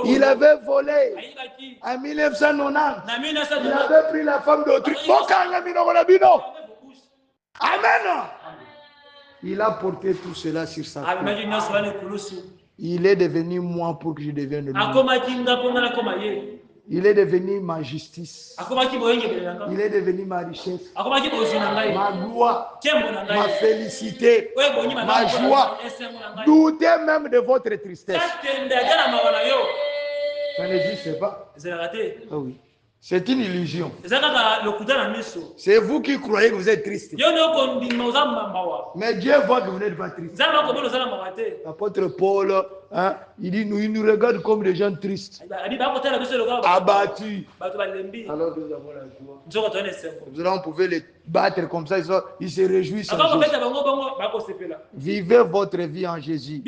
S1: il avait volé. En 1990, il avait pris la femme d'autrui. Amen. Il a porté tout cela sur sa croix. Il est devenu moi pour que je devienne lui. Il est devenu ma justice. Il est devenu ma richesse. Ma gloire. Ma félicité. Ma joie. Doutez même de votre tristesse. Ça n'existe pas. Ah oui. C'est une illusion. C'est vous qui croyez que vous êtes triste. Mais Dieu voit que vous n'êtes pas triste. L'apôtre Paul, il dit, il nous regarde comme des gens tristes, abattus. Alors nous avons la joie. Vous pouvez les battre comme ça, ils se réjouissent en Jésus. Vivez votre vie en Jésus.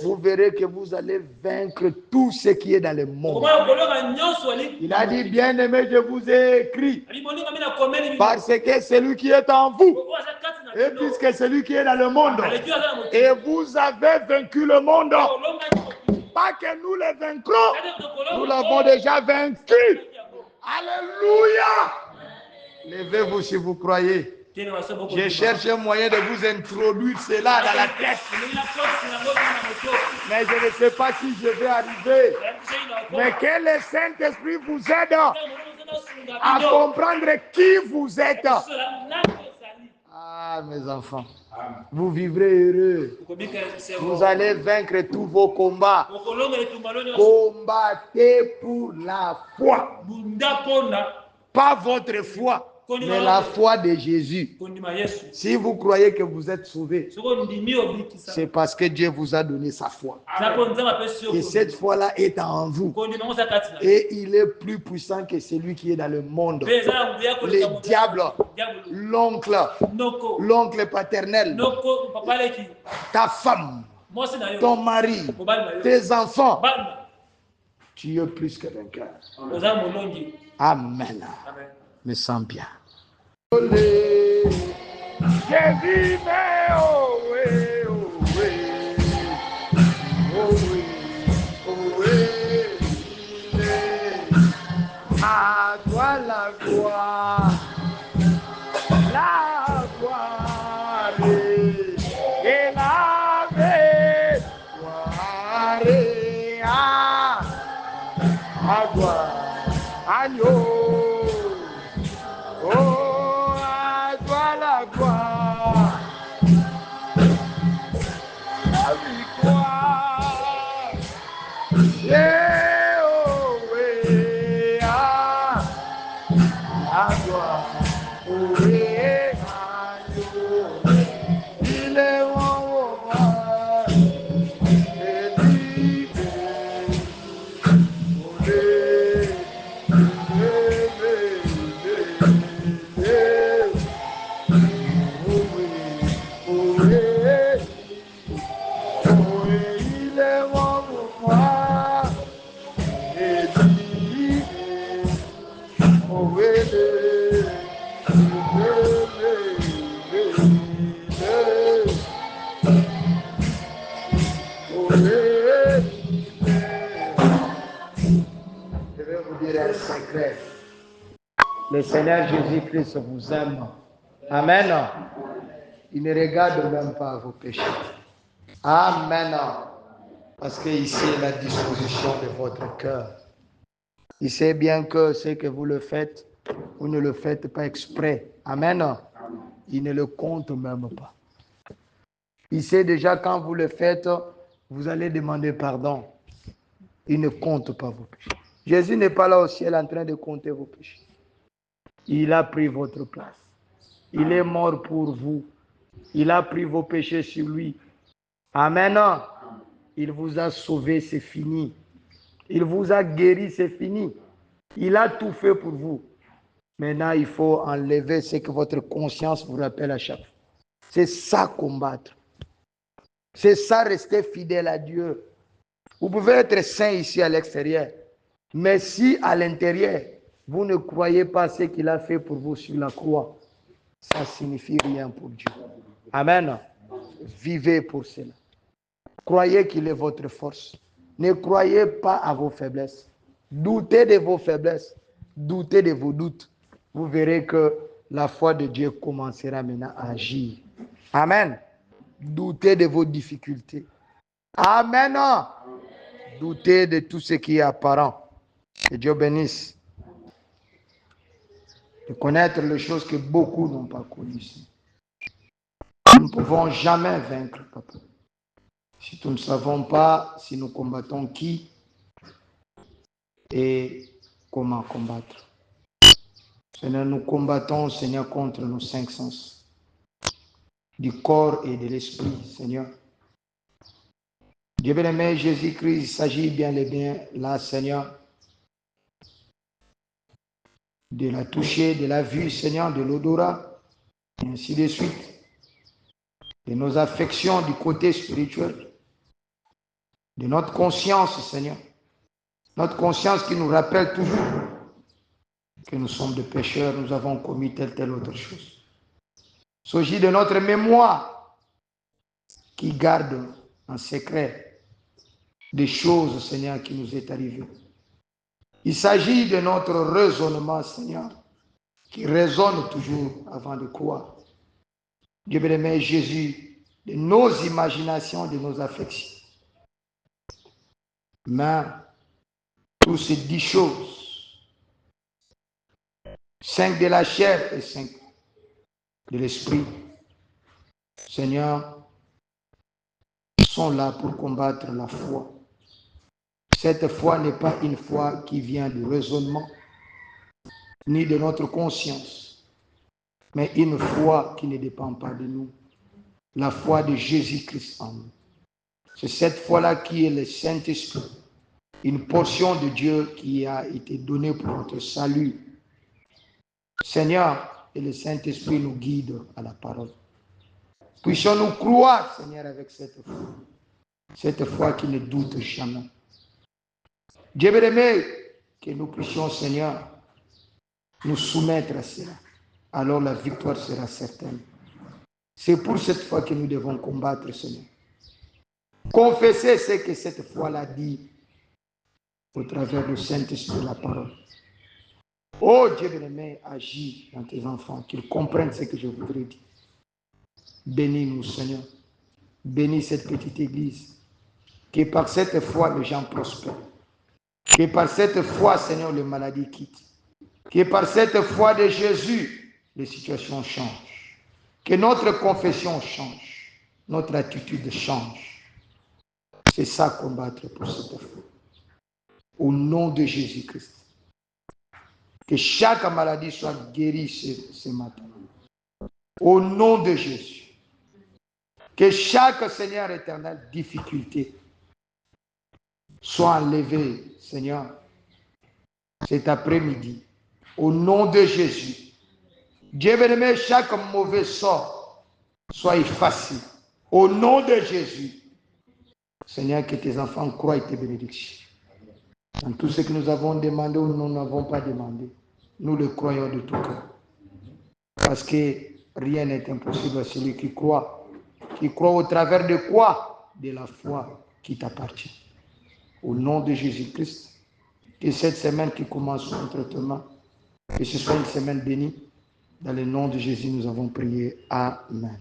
S1: Vous verrez que vous allez vaincre tout ce qui est dans le monde. Il a dit, bien-aimé, je vous ai écrit parce que celui qui est en vous est plus que celui qui est dans le monde. Et vous avez vaincu le monde. Pas que nous le vaincrons, nous l'avons déjà vaincu. Alléluia. Levez-vous si vous croyez. Je cherche un moyen de vous introduire cela dans la tête. Mais je ne sais pas si je vais arriver. Mais que le Saint-Esprit vous aide à comprendre qui vous êtes. Ah, mes enfants, vous vivrez heureux. Vous allez vaincre tous vos combats. Combattez pour la foi. Pas votre foi, mais la foi de Jésus. Si vous croyez que vous êtes sauvés, c'est parce que Dieu vous a donné sa foi. Et cette foi-là est en vous. Et il est plus puissant que celui qui est dans le monde. Le diable, l'oncle paternel, ta femme, ton mari, tes enfants. Tu es plus que vainqueur. Amen. Me sens bien. Je vivais, oh oui, oh oui, oh oui, oh oui, à toi la gloire, et la victoire, à gloire, agneau. Oh, à toi la gloire, la victoire, yeah, oh, oui, à gloire, oh, oui, il est mon roi, et Le Seigneur Jésus-Christ vous aime. Amen. Il ne regarde même pas vos péchés. Amen. Parce que ici est la disposition de votre cœur. Il sait bien que ce que vous le faites, vous ne le faites pas exprès. Amen. Il ne le compte même pas. Il sait déjà quand vous le faites, vous allez demander pardon. Il ne compte pas vos péchés. Jésus n'est pas là au ciel en train de compter vos péchés. Il a pris votre place. Il est mort pour vous. Il a pris vos péchés sur lui. Amen. Il vous a sauvé, c'est fini. Il vous a guéri, c'est fini. Il a tout fait pour vous. Maintenant, il faut enlever ce que votre conscience vous rappelle à chaque fois. C'est ça combattre. C'est ça rester fidèle à Dieu. Vous pouvez être saint ici à l'extérieur. Mais si à l'intérieur, vous ne croyez pas ce qu'il a fait pour vous sur la croix, ça ne signifie rien pour Dieu. Amen. Vivez pour cela. Croyez qu'il est votre force. Ne croyez pas à vos faiblesses. Doutez de vos faiblesses. Doutez de vos doutes. Vous verrez que la foi de Dieu commencera maintenant à agir. Amen. Doutez de vos difficultés. Amen. Doutez de tout ce qui est apparent. Que Dieu bénisse. De connaître les choses que beaucoup n'ont pas connues. Nous ne pouvons jamais vaincre, papa. Si nous ne savons pas si nous combattons qui et comment combattre. Seigneur, nous combattons, Seigneur, contre nos 5 sens, du corps et de l'esprit, Seigneur. Dieu bien-aimé, Jésus-Christ, il s'agit bien et bien là, Seigneur, de la toucher, de la vue, Seigneur, de l'odorat, et ainsi de suite, de nos affections du côté spirituel, de notre conscience, Seigneur. Notre conscience qui nous rappelle toujours que nous sommes des pécheurs, nous avons commis telle autre chose. Il s'agit de notre mémoire qui garde en secret des choses, Seigneur, qui nous est arrivées. Il s'agit de notre raisonnement, Seigneur, qui résonne toujours avant de croire. Dieu bien-aimé, Jésus, de nos imaginations, de nos affections. Mais tous ces 10 choses, 5 de la chair et 5 de l'esprit, Seigneur, sont là pour combattre la foi. Cette foi n'est pas une foi qui vient du raisonnement, ni de notre conscience, mais une foi qui ne dépend pas de nous. La foi de Jésus-Christ en nous. C'est cette foi-là qui est le Saint-Esprit, une portion de Dieu qui a été donnée pour notre salut. Seigneur, et le Saint-Esprit nous guide à la parole. Puissions-nous croire, Seigneur, avec cette foi qui ne doute jamais. Dieu bien-aimé, que nous puissions, Seigneur, nous soumettre à cela. Alors la victoire sera certaine. C'est pour cette foi que nous devons combattre, Seigneur. Confesser ce que cette foi-là dit au travers du Saint-Esprit, la parole. Oh Dieu bien-aimé, agis dans tes enfants, qu'ils comprennent ce que je voudrais dire. Bénis-nous, Seigneur. Bénis cette petite église. Que par cette foi, les gens prospèrent. Que par cette foi, Seigneur, les maladies quittent. Que par cette foi de Jésus, les situations changent. Que notre confession change. Notre attitude change. C'est ça combattre pour cette foi. Au nom de Jésus-Christ. Que chaque maladie soit guérie ce matin. Au nom de Jésus. Que chaque, Seigneur éternel, difficulté soit enlevée, Seigneur, cet après-midi. Au nom de Jésus. Dieu bien-aimé, chaque mauvais sort soit effacé. Au nom de Jésus. Seigneur, que tes enfants croient tes bénédictions. Dans tout ce que nous avons demandé ou nous n'avons pas demandé, nous le croyons de tout cœur. Parce que rien n'est impossible à celui qui croit. Qui croit au travers de quoi? De la foi qui t'appartient. Au nom de Jésus-Christ, que cette semaine qui commence entre tes mains, Que ce soit une semaine bénie. Dans le nom de Jésus, nous avons prié. Amen.